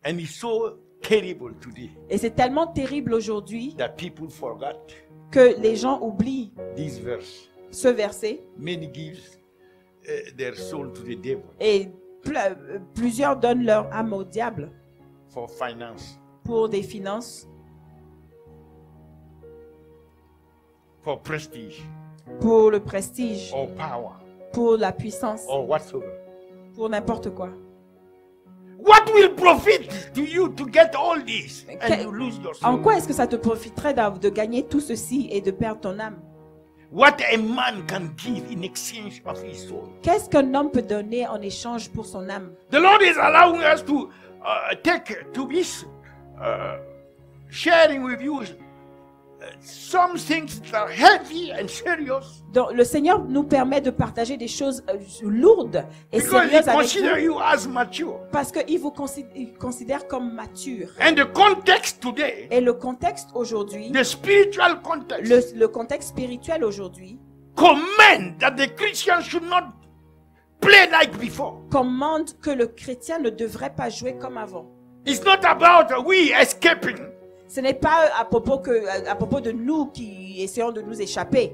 And it's so terrible today Et c'est tellement terrible aujourd'hui that people forgot que les gens oublient this verse. ce verset Many gives their soul to the devil et plusieurs donnent leur âme au diable for finance, pour des finances, for prestige, pour le prestige, or power, pour la puissance, or whatsoever. pour n'importe quoi. What will profit to you to get all this and you lose your En soul? quoi est-ce que ça te profiterait de gagner tout ceci et de perdre ton âme? What a man can give in exchange of his soul. Qu'est-ce qu'un homme peut donner en échange pour son âme? The Lord is allowing us to be sharing with you some things that are heavy and serious Donc, le Seigneur nous permet de partager des choses lourdes et because He sérieuses avec considers vous you as mature. parce qu'il vous considère comme mature. And the context today, Et le contexte aujourd'hui, the spiritual context, le contexte spirituel aujourd'hui, command that the Christian should not play like before. commande que le chrétien ne devrait pas jouer comme avant. It's not about we escaping. Ce n'est pas à propos de nous qui essayons de nous échapper,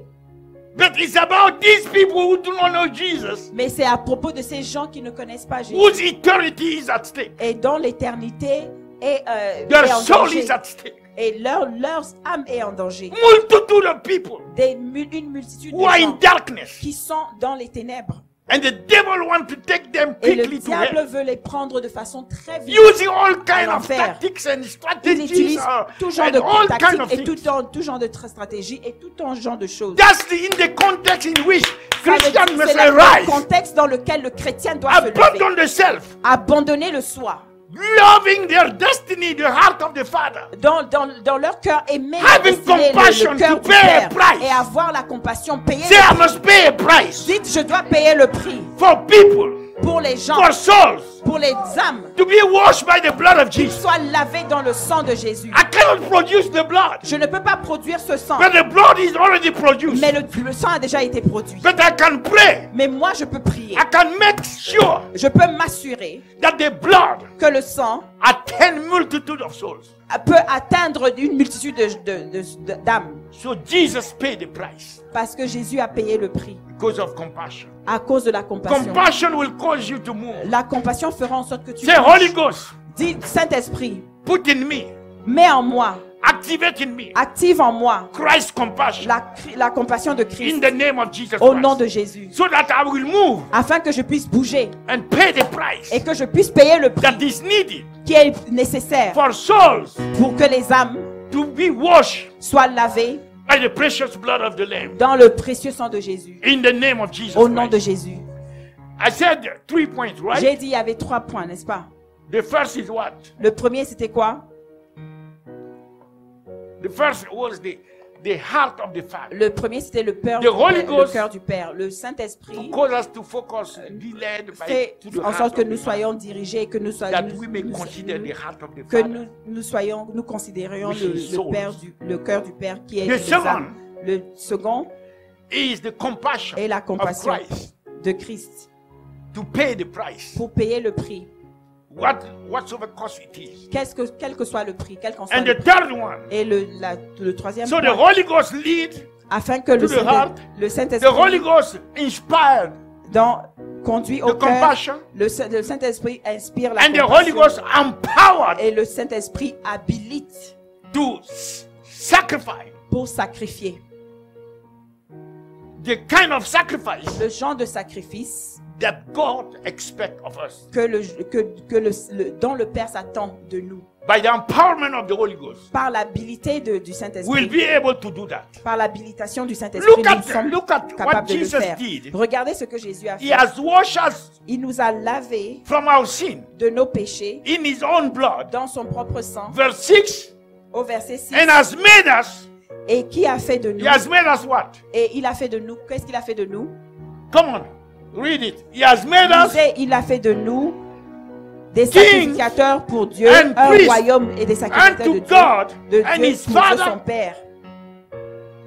But it's about these people who do not know Jesus, mais c'est à propos de ces gens qui ne connaissent pas Jésus whose eternity is at stake. et dont l'éternité est Their en soul danger is at stake. et leur âme est en danger. Multitude of people Une multitude de who are in gens darkness, qui sont dans les ténèbres and the devil want to take them et le quickly to diable hell, veut les prendre de façon très vite. using all kind of l'enfer. tactics and Il strategies utilise tout genre de and all kind tactiques of et things. tout genre de stratégies et tout genre de choses. That's in the context in which Ça veut dire Christians que must c'est le arise, contexte dans lequel le chrétien doit se lever. abandon the self, Abandonner le soi. loving their destiny, the heart of the Father, Dans leur cœur, aimer la having destinée, compassion le cœur to du pay a Père price. et avoir la compassion, payer Say, I must pay a price Dites, je dois payer le prix for people, pour les gens, for souls, pour les âmes, to be washed by the blood of qu'ils Jesus. soient lavés dans le sang de Jésus. I cannot produce the blood, Je ne peux pas produire ce sang, but the blood is already produced. mais le sang a déjà été produit. But I can pray. Mais moi, je peux prier. I can make sure Je peux m'assurer that the blood que le sang attend multitude of souls. peut atteindre une multitude d'âmes. So Jesus paid the price Parce que Jésus a payé le prix because of compassion. à cause de la compassion. Compassion will cause you to move. La compassion fera en sorte que tu Say, bouges. Holy Ghost, Dis, Saint-Esprit, put in me, mets en moi, activate in me active en moi Christ's compassion la compassion de in Christ the name of Jesus au nom Christ, de Jésus, so that I will move afin que je puisse bouger and pay the price et que je puisse payer le prix that is needed qui est nécessaire for souls pour que les âmes to be washed soient lavées by the precious blood of the Lamb. dans le précieux sang de Jésus, In the name of Jesus au nom de Christ. Jésus. I said 3 points, right? J'ai dit il y avait 3 points, n'est-ce pas? The first is what? Le premier, c'était quoi? The first was the heart of the Father. Le premier, c'était le cœur The Holy le Ghost cœur du Père. Le Saint-Esprit Cause us to focus, be led by fait to the en heart sorte que of nous the soyons dirigés et que nous soyons Father, that we may consider the heart of the que Father. nous considérions Which is souls. le cœur du Père qui est The les second âmes. Le second is the compassion est la of compassion Christ de Christ to pay the price. pour payer le prix. Whatsoever cost it is. Quel que soit le prix, quel qu'en soit And le the prix. third one, Et le troisième so the point, Holy Ghost lead, afin que le to the heart, the Holy Saint-Esprit Ghost inspired conduit au the cœur, compassion, le Saint-Esprit inspire la and the Holy compassion Ghost empowered et le Saint-Esprit habilite to sacrifice pour sacrifier. the kind of sacrifice Le genre de sacrifice that God expects of us dont le Père s'attend de nous. by the empowerment of the Holy Ghost. Par l'habilité du We'll Saint-Esprit, be able to do that. par l'habilitation du Saint-Esprit, nous sommes Look at what capables de le Jesus faire. did. Regardez ce que Jésus a He fait. has washed us Il nous a lavés from our sin de nos péchés in His own blood. dans son propre sang. Verse 6, Au verset 6. and has made us. Et qui a fait de nous? He has made us what? Et il a fait de nous. Qu'est-ce qu'il a fait de nous? Come on, read it. He has made us Lisez, il a fait de nous des Kings sacrificateurs pour Dieu, and un priests royaume et des sacrificateurs unto de God Dieu, and de His Dieu pour Dieu son Father. Père.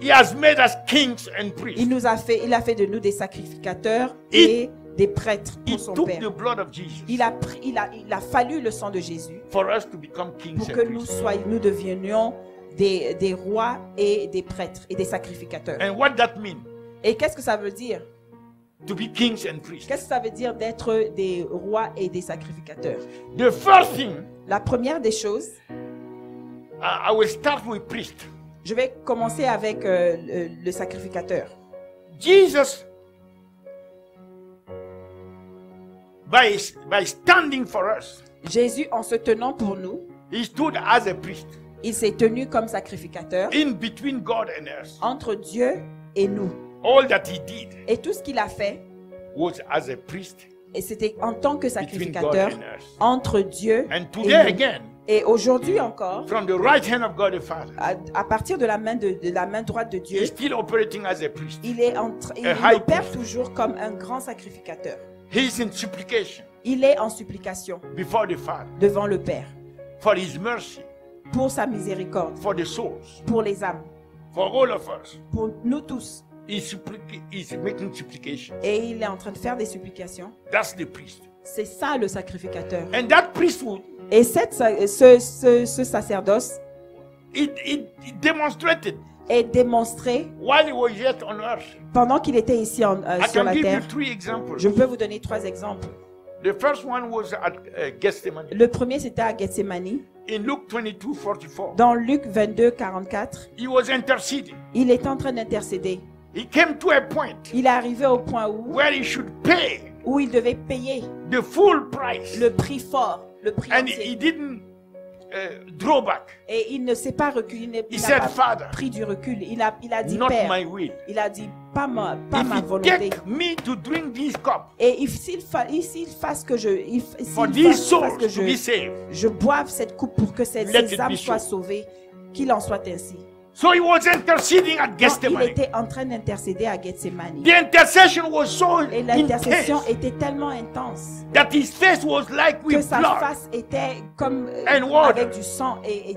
He has made us kings and priests. Il a fait de nous des sacrificateurs He- et des prêtres He pour son took Père. the blood of Jesus Il a fallu le sang de Jésus for us to become kings pour and que nous priests. devenions des rois et des prêtres et des sacrificateurs. And what that means, Et qu'est-ce que ça veut dire? to be kings and priests. Qu'est-ce que ça veut dire d'être des rois et des sacrificateurs? The first thing, La première des choses, I will start with priest. je vais commencer avec le sacrificateur. Jesus, by standing for us, Jésus, en se tenant pour nous, he stood as a priest il s'est tenu comme sacrificateur in between God and us. entre Dieu et nous. All that he did Et tout ce qu'il a fait, was as a priest et c'était en tant que between God sacrificateur and us. entre Dieu And et today nous. again, Et aujourd'hui encore, from the right hand of God the Father, à partir de la main droite de he Dieu, is still operating as a priest. il high opère priest. toujours comme un grand sacrificateur. He is in supplication Il est en supplication before the Father devant le Père for his mercy, pour sa miséricorde, for the souls, pour les âmes, for all of us. pour nous tous. He's making supplication. Et il est en train de faire des supplications. That's the priest. C'est ça le sacrificateur. And that priesthood, Et ce sacerdoce it demonstrated est démontré while he was yet on earth. pendant qu'il était ici I sur can la give you terre. 3 examples. Je peux vous donner 3 exemples. The first one was at Gethsemane. Le premier, c'était à Gethsemane. In Luke 22:44, Dans Luc 22, 44, he was interceding. il est en train d'intercéder. He came to a point Il est arrivé au point where he should pay où il devait payer the full price, le prix fort, le prix and entier. he didn't draw back. Et il ne s'est pas reculé, il He n'a said, pas Father, pris du recul. Il a dit, not Père, my will. il a dit, pas ma If it volonté. take me to drink this cup Et s'il fasse que for s'il these fasse souls que to be saved. je boive cette coupe pour que ces Let it âmes be soient so. sauvées, qu'il en soit ainsi. So he was interceding at Donc, il Gethsemane. était en train d'intercéder à Gethsemane. The intercession was so Et l'intercession intense était tellement intense that his face was like que with sa blood. face était comme And water. avec du sang et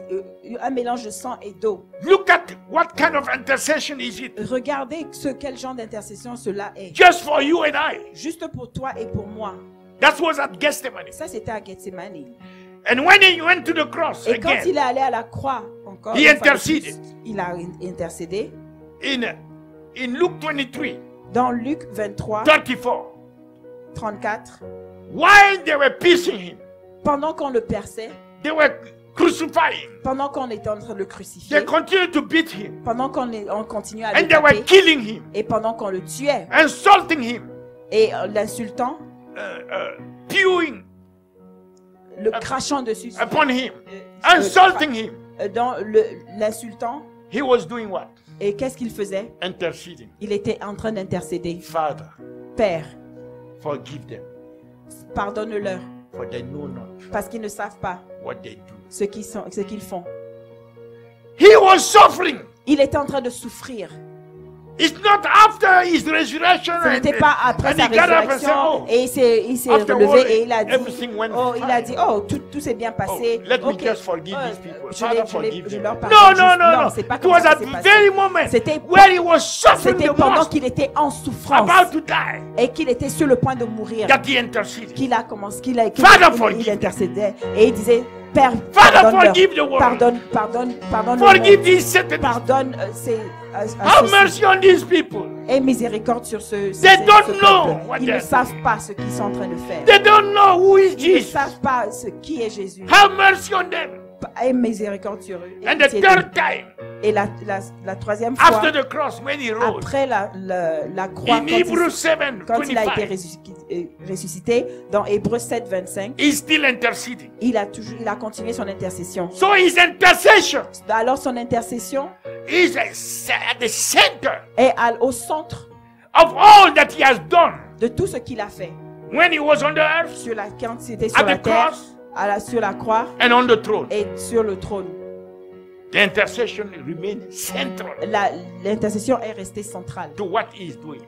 un mélange de sang et d'eau. Look at what kind of intercession is it? Regardez quel genre d'intercession cela est. Just for you and I. Juste pour toi et pour moi. That was at Gethsemane. Ça, c'était à Gethsemane. And when he went to the cross Et quand il again, est allé à la croix, encore He une fois de interceded. plus, il a intercédé. in Luke 23, Dans Luc 23, 34, 34, while they were piercing him, Pendant qu'on le perçait, they were crucifying. pendant qu'on était en train de le crucifier, They continued to beat him. pendant on continuait à le And they were taper, killing him, et pendant qu'on le tuait, insulting him, et l'insultant, spewing le crachant dessus, upon him, euh, insulting him. dans l'insultant. He was doing what? Et qu'est-ce qu'il faisait? Interceding. Il était en train d'intercéder. Father, Père, forgive them, pardonne-leur, for they know not parce qu'ils ne savent pas what they do. ce qu'ils font. He was suffering. Il était en train de souffrir. It's not after his resurrection. Ce n'était pas après sa and he got up and said, résurrection oh, et il s'est after relevé all, et il a dit, everything went fine. tout s'est bien passé. let me Ok, just forgive these people. je Father, leur forgive them. pardonne. No. C'est pas It comme was ça at que c'est the passé. very moment C'était where he was suffering C'était the pendant most, qu'il était en souffrance about to die, et qu'il était sur le point de mourir that he interceded. qu'il a commencé, Father, il forgive them. intercédait et il disait, Père, Father, pardonne-leur, forgive the world. pardonne Forgive these Satanists. pardonne à Have ceux-ci. mercy on these people. Et miséricorde sur ce They don't peuple. know what Ils they're ne savent pas ce qu'ils sont en train de faire. They don't know who is Ils ne Jesus. savent pas qui est Jésus. Have mercy on them. Et miséricorde sur eux. Et And the pitié d'eux. third time, Et la troisième fois, after the cross, when he rose, après la croix, in Hebrews 7, quand il a été 25, ressuscité, dans Hébreux 7, 25, he's still interceding. il a continué son intercession. So his intercession Alors son intercession is at the center est au centre of all that he has done de tout ce qu'il a fait. when he was on the earth, Quand il était sur at la the terre, cross, sur la croix and on the throne. et sur le trône. The intercession remained central L'intercession est restée centrale to what he is doing,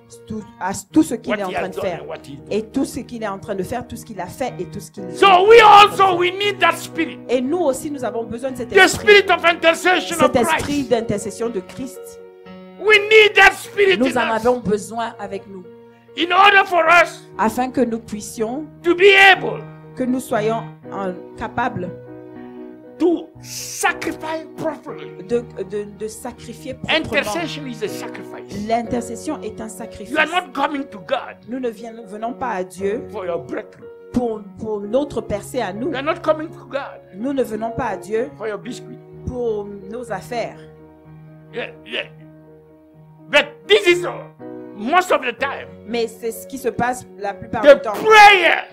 à tout ce qu'il what est en he train has de done, faire. and what he is doing. Et tout ce qu'il est en train de faire, tout ce qu'il a fait et tout ce qu'il So we need that spirit, Et nous aussi, nous avons besoin de cet the esprit. spirit of intercession of Cet esprit Christ. d'intercession de Christ. We need that spirit Nous in en us avons besoin avec nous. in order for us Afin que nous puissions, to be able que nous soyons capables to sacrifice properly. de sacrifier proprement. Intercession is a sacrifice. L'intercession est un sacrifice. You are not coming to God Nous ne venons pas à Dieu for your breakthrough. pour notre percée à nous. You are not coming to God Nous ne venons pas à Dieu for your biscuit. pour nos affaires. Yeah. But this is most of the time Mais c'est ce qui se passe la plupart the du temps. prayer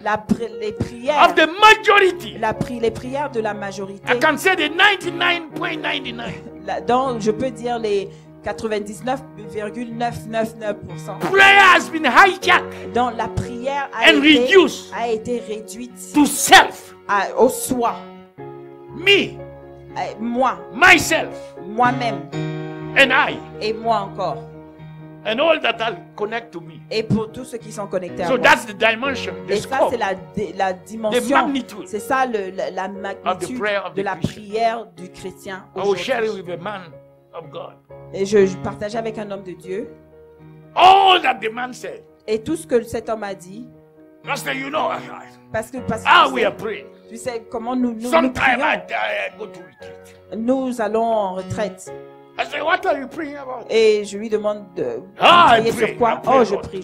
Les prières, of the majority. les prières de la majorité, I can say the 99.99. dont je peux dire les 99,999%, Prayer has been hijacked dont la prière and reduced a été réduite to self. au soi. Me, Moi, myself, moi-même and I, et moi encore. and all that are connect to me. Et pour tous ceux qui sont connectés à So moi. that's the dimension, the Et ça, scope, c'est la the dimension. magnitude. C'est ça la magnitude prayer of de the la Christian. prière du chrétien. I will share it aujourd'hui. with a man of God. Et je partageais avec un homme de Dieu. All that the man said. Et tout ce que cet homme a dit, Pastor, you know, parce que we are praying. tu sais comment nous Sometimes prions. I go to retreat. Nous allons en retraite. I say, what are you praying about? Et je lui demande de I prier pray, sur quoi. I pray, Oh, je Lord. prie.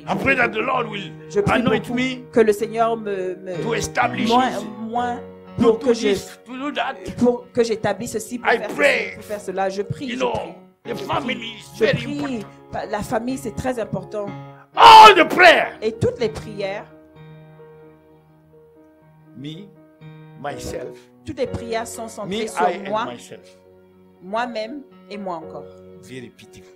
I pray that the Lord will Je prie anoint beaucoup me que le Seigneur to establish moins to pour do que this, to do that. j'étasse ceci, pour I faire pray. ceci, pour faire cela. Je prie, You je know, prie. the family is Je very prie. important. La famille, c'est très important. All the prayer. Et toutes les prières, Me, myself, toutes les prières sont me, centrées sur I moi, and myself. moi-même et moi encore. Very pitiful.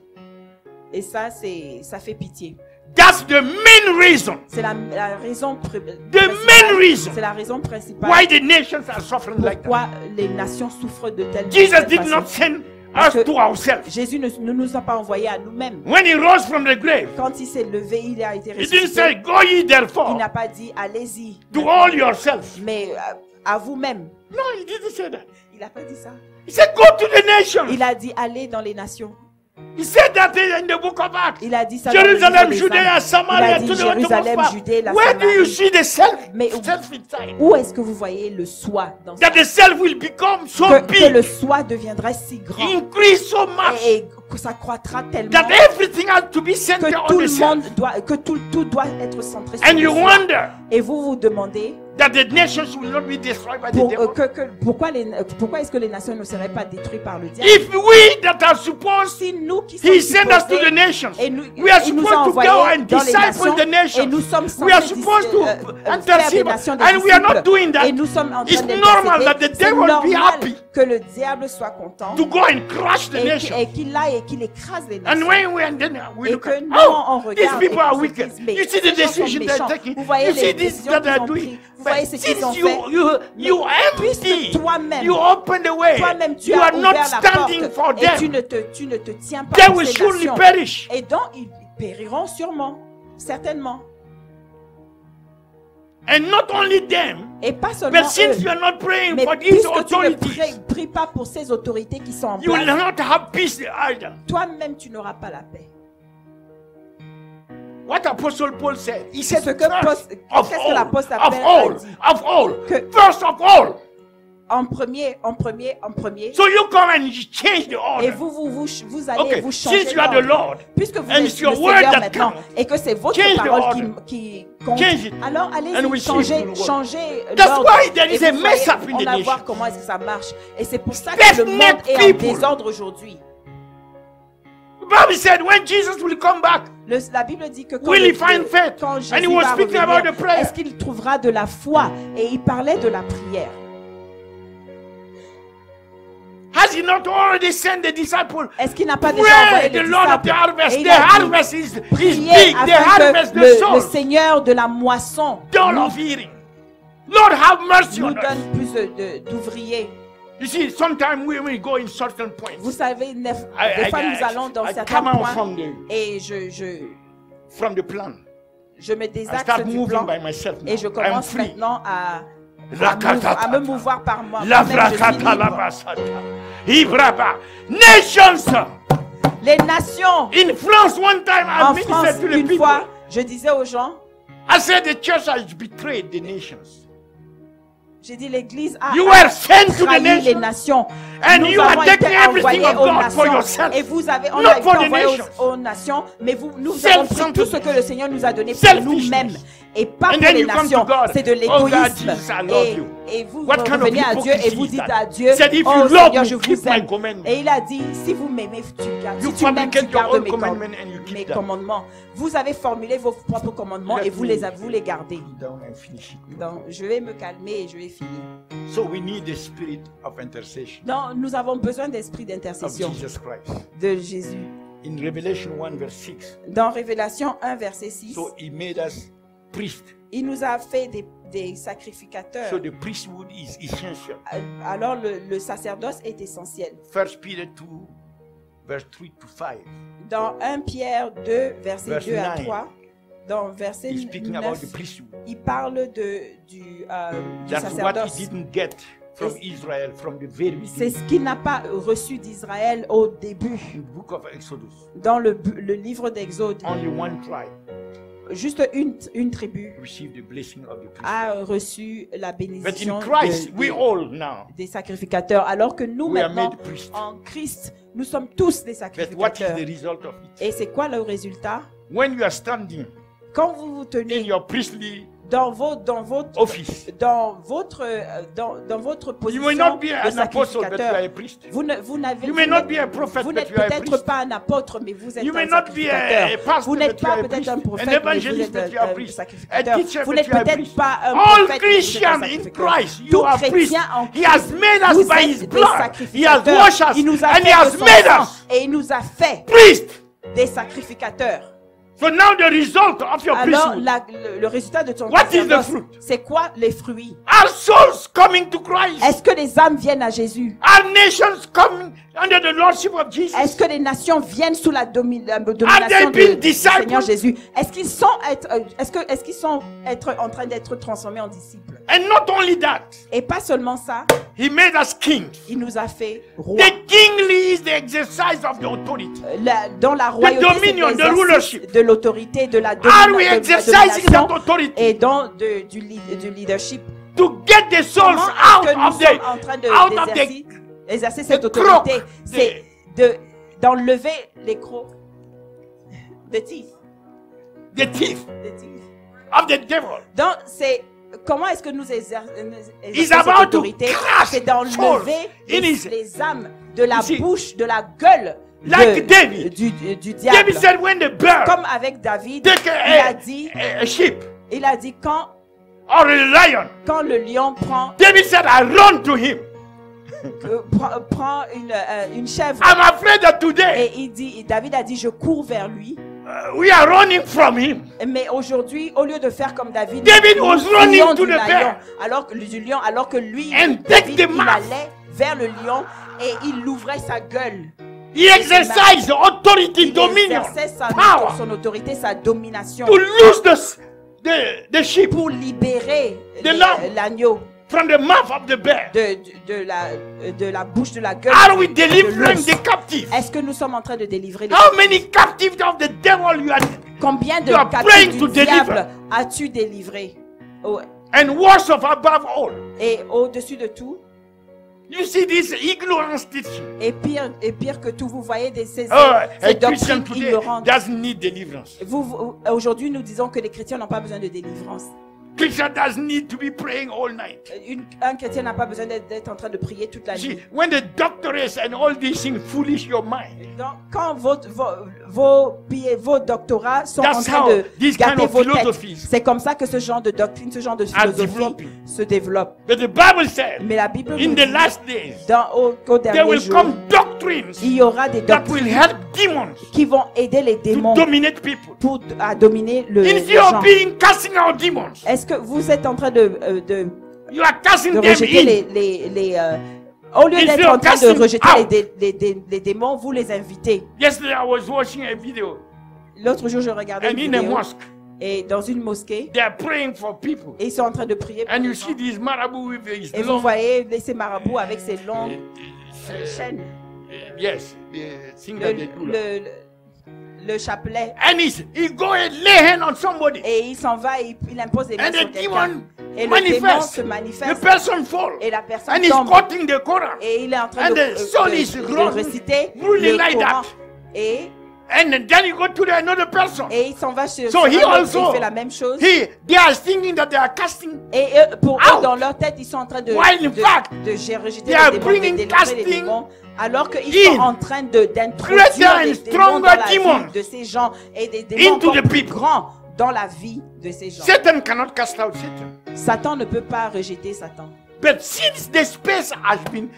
Et ça, ça fait pitié. That's the main reason. C'est la raison main reason C'est la raison principale Why the nations are suffering like that. pourquoi les nations souffrent de telle Jesus did façon. not send Parce us que to ourselves. Jésus ne nous a pas envoyés à nous-mêmes. When he rose from the grave, Quand il s'est levé, il a été he didn't say, ressuscité. go ye Il therefore, n'a pas dit allez-y, do all yourself. mais à vous-même. No, he didn't say that. Il n'a pas dit ça. He said, go to the nations. Il a dit allez dans les nations. He said that in the book of Acts. Il a dit ça dans le Jerusalem, livre des Judea, Actes. Il a Samaria, dit to the Jérusalem, uttermost Judée, la part. Where do you Samarie. see the self Mais inside? Où est-ce que vous voyez le soi dans ça? That the self will become so Que le big, soi deviendrait si grand increase so much, et que ça croîtra tellement that everything has to be centered que on tout the le self. monde tout doit être centré sur And le you soi. wonder, Et vous vous demandez that the nations will not be destroyed by the devil. Pourquoi est-ce que les nations ne seraient pas détruites par le diable? If we that are supposed, Si nous qui sommes he sent us to the supposés, nations. et nous, We are il nous a supposed to go envoyés and dans les disciple the nations, et nations. nous sommes We are censés supposed to faire des intercede, nations des and we are not disciples, doing that. et nous sommes en train It's d'intercéder. normal that the C'est devil be normal happy que le diable soit content to go and crush the nation. et qu'il aille et qu'il écrase les And nations. then we Et look que at, nous, on oh, these regarde people et are qu'on se wicked. dise, mais You see the ces gens sont decision they're méchants. taking. Vous voyez You les see this décisions that qu'ils they're ont doing. prises. Vous voyez But ce qu'ils ont since fait. you Puisque empty, toi-même, you open the way, toi-même, tu you as are not ouvert la standing porte for et tu them. ne te tiens pas They pour will ces surely nations. perish. Et donc, ils périront sûrement, certainement. And not only them, Et pas seulement but since eux. you are not praying Mais for these puisque tu ne authorities, pries pas pour ces autorités qui sont en you will place, not have peace either. toi-même, tu n'auras pas la paix. What Apostle Paul said, he C'est said, ce que first qu'est-ce que l'apôtre of Paul all, a dit. of all, Que- first of all. En premier. So you come and you change the Et order. vous allez Okay, vous changer since you are the d'ordre. Lord, Puisque vous and êtes it's your le word Seigneur that maintenant counts, et que c'est votre change the parole order. qui compte, Change it. alors And allez-y, we change changer, the word. changer That's l'ordre. why there is Et a vous mess voyez, up in on the va nation. voir comment est-ce que ça marche. Et c'est pour ça que Let's le monde make est en people. désordre aujourd'hui. The Bible said when Jesus will come back, La Bible dit que quand, Will he find faith? quand And Jésus he was va speaking revenir, about the prayer. est-ce qu'il trouvera de la foi? Et il parlait de la prière. has he not already sent the disciples? Est-ce qu'il n'a pas déjà Pray envoyé the les Lord of the disciples? harvest. Et The il a dit, harvest is priez big. The afin harvest, que the le soul. Seigneur de la moisson Dull of hearing. Lord, have mercy nous on us. donne plus d'ouvriers. You see, sometimes we go in certain points. Vous savez, des fois nous allons dans I certains come out points from et the plan. je me I désaxe start du moving plan by myself now. et je I'm commence free. maintenant à me mouvoir par moi. La Moi-même, je suis vrakata la libre. basata. Ibraba. Nations. Les nations. In France, one time I En France, ministered to the une people. fois, je disais aux gens, I said the church has betrayed the nations. j'ai dit l'église a You were sent to the trahi les nations. nations. And Nous you avons are été taking everything envoyés of aux God for nations. yourself. Et vous avez, on Not a été for the envoyés nations. aux nations, mais nous avons pris Self-centered. tout ce que le Seigneur nous a donné pour Selfishness. nous-mêmes et pas And pour then les you come to nations. God. C'est de Oh God, l'égoïsme. Jesus, I love you. Et vous What kind of revenez à Dieu et hypocrisy vous is dites that? à Dieu, Said, if oh you love Seigneur, me, je keep vous my aime. commandments. Et il a dit, si vous m'aimez, tu gardes. You Si tu m'aimes, tu fabricate your gardes own mes commandments and you keep mes them. commandements. Vous avez formulé vos propres commandements Let et vous me les gardez. Down and finish it. Donc, je vais me calmer et je vais finir. So we need the spirit of intercession Donc, nous avons besoin d'esprit of d'intercession Jesus Christ. de Jésus. In Revelation 1 verse 6, Dans Révélation 1, verset 6, so he made us priests. il nous a fait des sacrificateurs. So the priesthood is essential. Alors, le sacerdoce est essentiel. 1 Peter 2 verse 3 to 5. Dans 1 Pierre 2, verset Verse 2 à 9. 3, dans verset He's speaking about 9, the priesthood. il parle du That's what he sacerdoce. didn't get from Israel from the very C'est beginning. ce qu'il n'a pas reçu d'Israël au début. In the book of Exodus, Dans le livre d'Exode, only one tribe juste une tribu received the blessing of the priesthood. a reçu la But bénédiction in Christ, we de- all now, des sacrificateurs, alors que nous we are maintenant, made priests. en Christ, nous sommes tous des But what is sacrificateurs. the result of it? Et c'est quoi le résultat? When you are standing Quand vous vous in tenez your priestly dans votre office, dans votre you may position not be de an apostle, but you are a sacrificateur, priest. vous n'avez You may vous not n'êtes- be a prophet, vous but n'êtes you are a peut-être priest. pas un apôtre, mais vous êtes You may un not be a sacrificateur. pastor, Vous n'êtes but you are pas a peut-être priest. un An prophète, mais vous evangelist, êtes but you are a un priest. sacrificateur. A teacher, Vous but n'êtes you are a peut-être priest. pas un All prophète, mais vous êtes un Christians in sacrificateur. Christ, you Tout are priests. chrétien en He has made us vous by êtes his des blood. He has sacrificateurs. washed us Il nous a and he fait has de son made sang us et il nous a fait priests. des sacrificateurs. So now the result of your Alors, priesthood, le résultat de ton What is the sacerdoce, fruit? c'est quoi les fruits? are souls coming to Christ. Est-ce que les âmes viennent à Jésus? Are nations coming under the lordship of Jesus? Est-ce que les nations viennent sous la Are domination they being du Seigneur disciples? Jésus? Est-ce qu'ils sont en train d'être transformés en disciples? And not only that, Et pas seulement ça, he made us kings. il nous a fait rois. The kingly is the exercise of the authority. Dans la royauté, c'est dominion, the l'exercice rulership. de l'autorité, de la Are we de la exercising domination that authority et du leadership. to get the souls Comment est-ce out que nous of sommes en train the d'exercer cette the autorité? croc, C'est d'enlever les crocs de teeth. the teeth De teeth. of the devil? Donc, c'est comment est-ce que nous exerçons He's cette about to autorité? crush C'est d'enlever souls in his- les âmes de la You see, bouche, de la gueule like David. du diable. David said when the bird Comme avec David, take il a dit, a sheep quand or a lion, le lion prend, David said, I run to him. prend une chèvre, I'm afraid that today et David a dit, je cours vers lui. we are running from him. Mais aujourd'hui, au lieu de faire comme David, David nous was running fuyons to du the lion, bear. alors que lui, And take David, the il mouth. allait vers le lion et il ouvrait sa gueule. He exercised authority, Il dominion, exerçait power son autorité, sa domination to loose the sheep pour libérer The lamb. l'agneau from the mouth of the bear. de la bouche, de la gueule. Are we de delivering l'os. the captive? Est-ce que nous sommes en train de délivrer les How many captives of the devil you are? Combien de You are captifs praying du to deliver. diable as-tu délivré? Oh, And worst of above all, et au-dessus de tout, you see this ignorance teaching. et pire que tout, vous voyez ces A doctrines Christian today ignorantes. doesn't need deliverance. Aujourd'hui, nous disons que les chrétiens n'ont pas besoin de délivrance. Christian doesn't need to be praying all night. Un chrétien n'a pas besoin d'être en train de prier toute la See, nuit. when the doctorates and all these things foolish your mind, Donc, quand vos doctorats sont en That's train how de these kind gâter of vos têtes, philosophies c'est comme ça que ce genre de doctrine, ce genre de are philosophie developing. se développe. But the Bible said, Mais la Bible nous in the dit, last days, au there dernier will jour, come doctrines il y aura des that will doctrines help demons qui vont aider les to démons dominate people. à dominer les Instead gens. of being casting out demons, Est-ce que vous êtes en train de you are casting them rejeter in. au lieu Instead d'être en of train de casting rejeter out. les démons, vous les invitez. Yesterday I was watching a video, L'autre jour, je regardais and une in a vidéo mosque, et dans une mosquée, they are praying for people. et ils sont en train de prier pour And les you gens. see these marabou with his Et vous long, voyez ces marabouts avec ces longues chaînes, yes, the thing that they do. le chapelet, And he go and lay hand on somebody, et il s'en va et il impose les mains and sur the quelqu'un. demon Et le démon manifests. se The manifeste person fall, et la personne and he's tombe. quoting the Quran, Et il est en train and the soul is de wrong, réciter really le like Coran. that. Et and then you go to another person. il s'en va sur So he un autre, also- il fait la même chose. They are thinking that they are casting. Et eux, pour eux, out. dans leur tête, ils sont en train de While in fact, rejeter they are les démons, bringing de délivrer les casting démons, alors qu'ils in sont en train d'introduire greater and des démons stronger dans la vie demons de ces gens et des démons into encore the plus people. grands dans la vie de ces gens. Satan cannot cast out Satan. Satan ne peut pas rejeter Satan. But since the space has been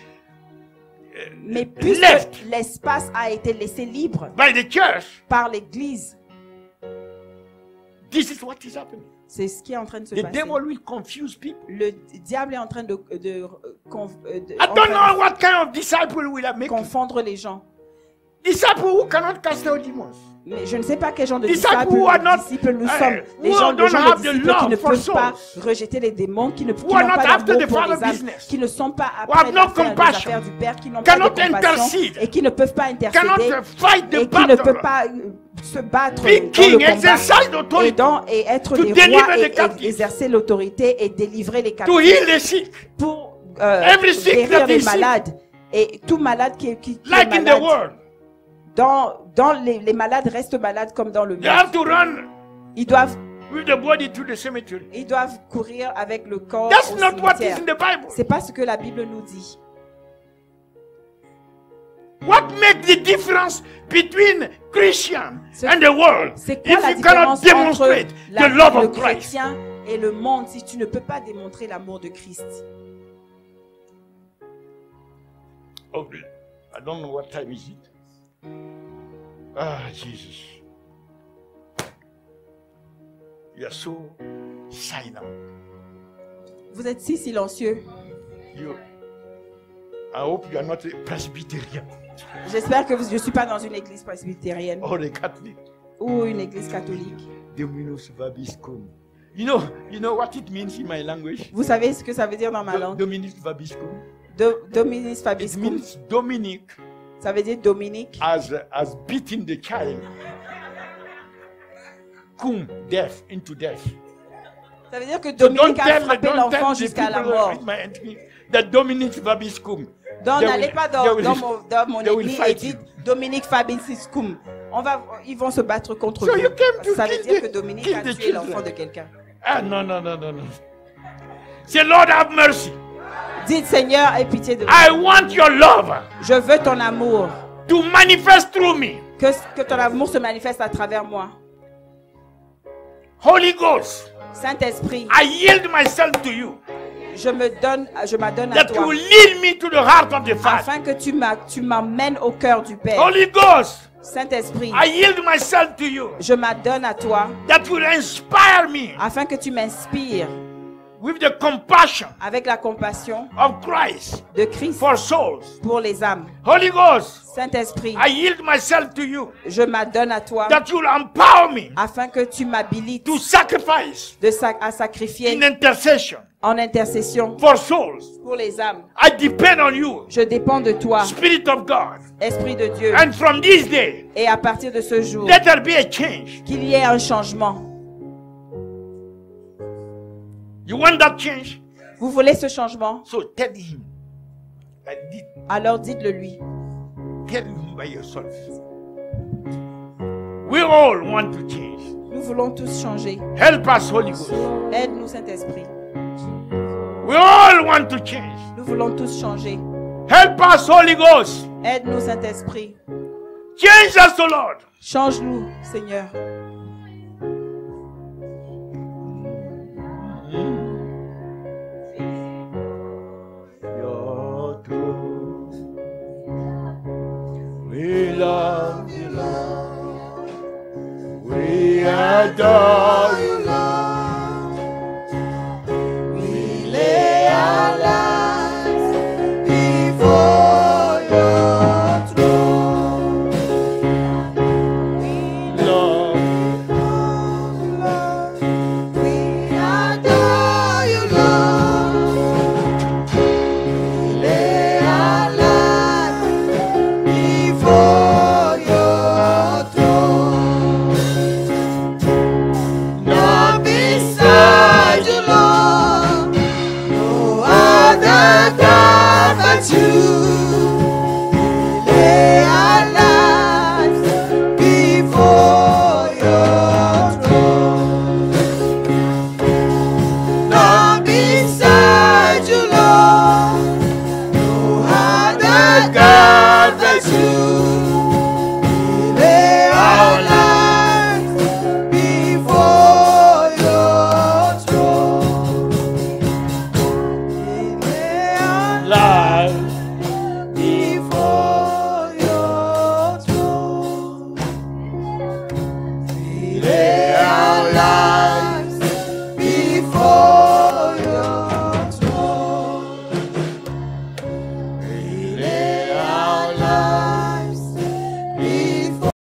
Mais puisque left l'espace a été laissé libre by the church, par l'Église, this is what is happening. c'est ce qui est en train de se The passer. devil will confuse people. Le diable est en train de I don't know what kind of disciple will I make. confondre les gens. Disciple who cannot cast out demons. Mais je ne sais pas quel genre de Disciples disciples who are not, nous sommes. Les who gens don't have de the disciples love qui ne for peuvent pas souls. rejeter les démons, qui n'ont Who are pas not after d'amour the pour Father les âmes, business. qui ne sont pas Who après have no les compassion. affaires du Père, qui n'ont Cannot pas de compassion intercede. et qui ne peuvent pas intercéder Cannot fight the et qui ne peuvent battle. pas se battre Be dans king, le combat exercise l'autority et être to des deliver rois the et captives. exercer l'autorité et délivrer les to captifs heal the sick, pour Every sick guérir that les is sick. malades. Et tout malade qui est like in the malade, world. dans les malades restent malades comme dans le They have monde. to run Ils doivent with the body to the cemetery. courir avec le corps That's au not what is cimetière. in the Bible. C'est pas ce que la Bible nous dit. What makes the difference between Christian C'est- and the world C'est quoi if la you cannot différence entre demonstrate the love le of Christ? chrétien et le monde si tu ne peux pas démontrer l'amour de Christ? Oh, I don't know what time is it. Ah, Jesus. You are so silent. Vous êtes si silencieux. You, I hope you are not a Presbyterian J'espère que je ne suis pas dans une église presbytérienne or a Catholic. ou une église catholique. Dominus vobiscum. You know what it means in my language? Vous savez ce que ça veut dire dans ma langue? Dominus vobiscum. Dominus It Fabiscum. means Dominic Ça veut dire Dominique. has beaten the child. Cum, death, into death. Ça veut dire que So Dominique a don't frappé tell l'enfant the jusqu'à la people mort. in my entry that Dominus vobiscum. Donc They n'allez will- pas they will- dans mon they will église et fight dites you. Dominique Fabiscum. Ils vont se battre contre So vous. you came to Ça veut kill dire the- que Dominique kill a the tué l'enfant children. de quelqu'un. Ah, no. Say, Lord, have mercy. Dites, Seigneur, aie pitié de moi. I want your love Je veux ton amour. to manifest through me. Que ton amour se manifeste à travers moi. Holy Ghost, Saint-Esprit, I yield myself to you. je m'adonne à That you toi. will lead me to the heart of the Father. Afin que tu m'emmènes au cœur du Père. Holy Ghost, Saint-Esprit, I yield myself to you. je m'adonne à toi. That will inspire me Afin que tu m'inspires with the compassion avec la compassion of Christ de Christ for souls. pour les âmes. Holy Ghost, Saint-Esprit, I yield myself to you. je m'adonne à toi. That you will empower me Afin que tu m'habilites to sacrifice à sacrifier in intercession en intercession for souls. pour les âmes. I depend on you, Je dépends de toi, Spirit of God. Esprit de Dieu. And from this day, Et à partir de ce jour, let there be a change. qu'il y ait un changement. You want that change? Vous voulez ce changement? So tell him. Alors dites-le lui. Tell him by yourself. We all want to change. Nous voulons tous changer. Help us, Holy Ghost. Aide-nous, Saint-Esprit. We all want to change. Nous voulons tous changer. Help us, Holy Ghost. Aide-nous, Saint-Esprit. Change us, O Lord. Change-nous, Seigneur. Your truth. We love you, Lord. We adore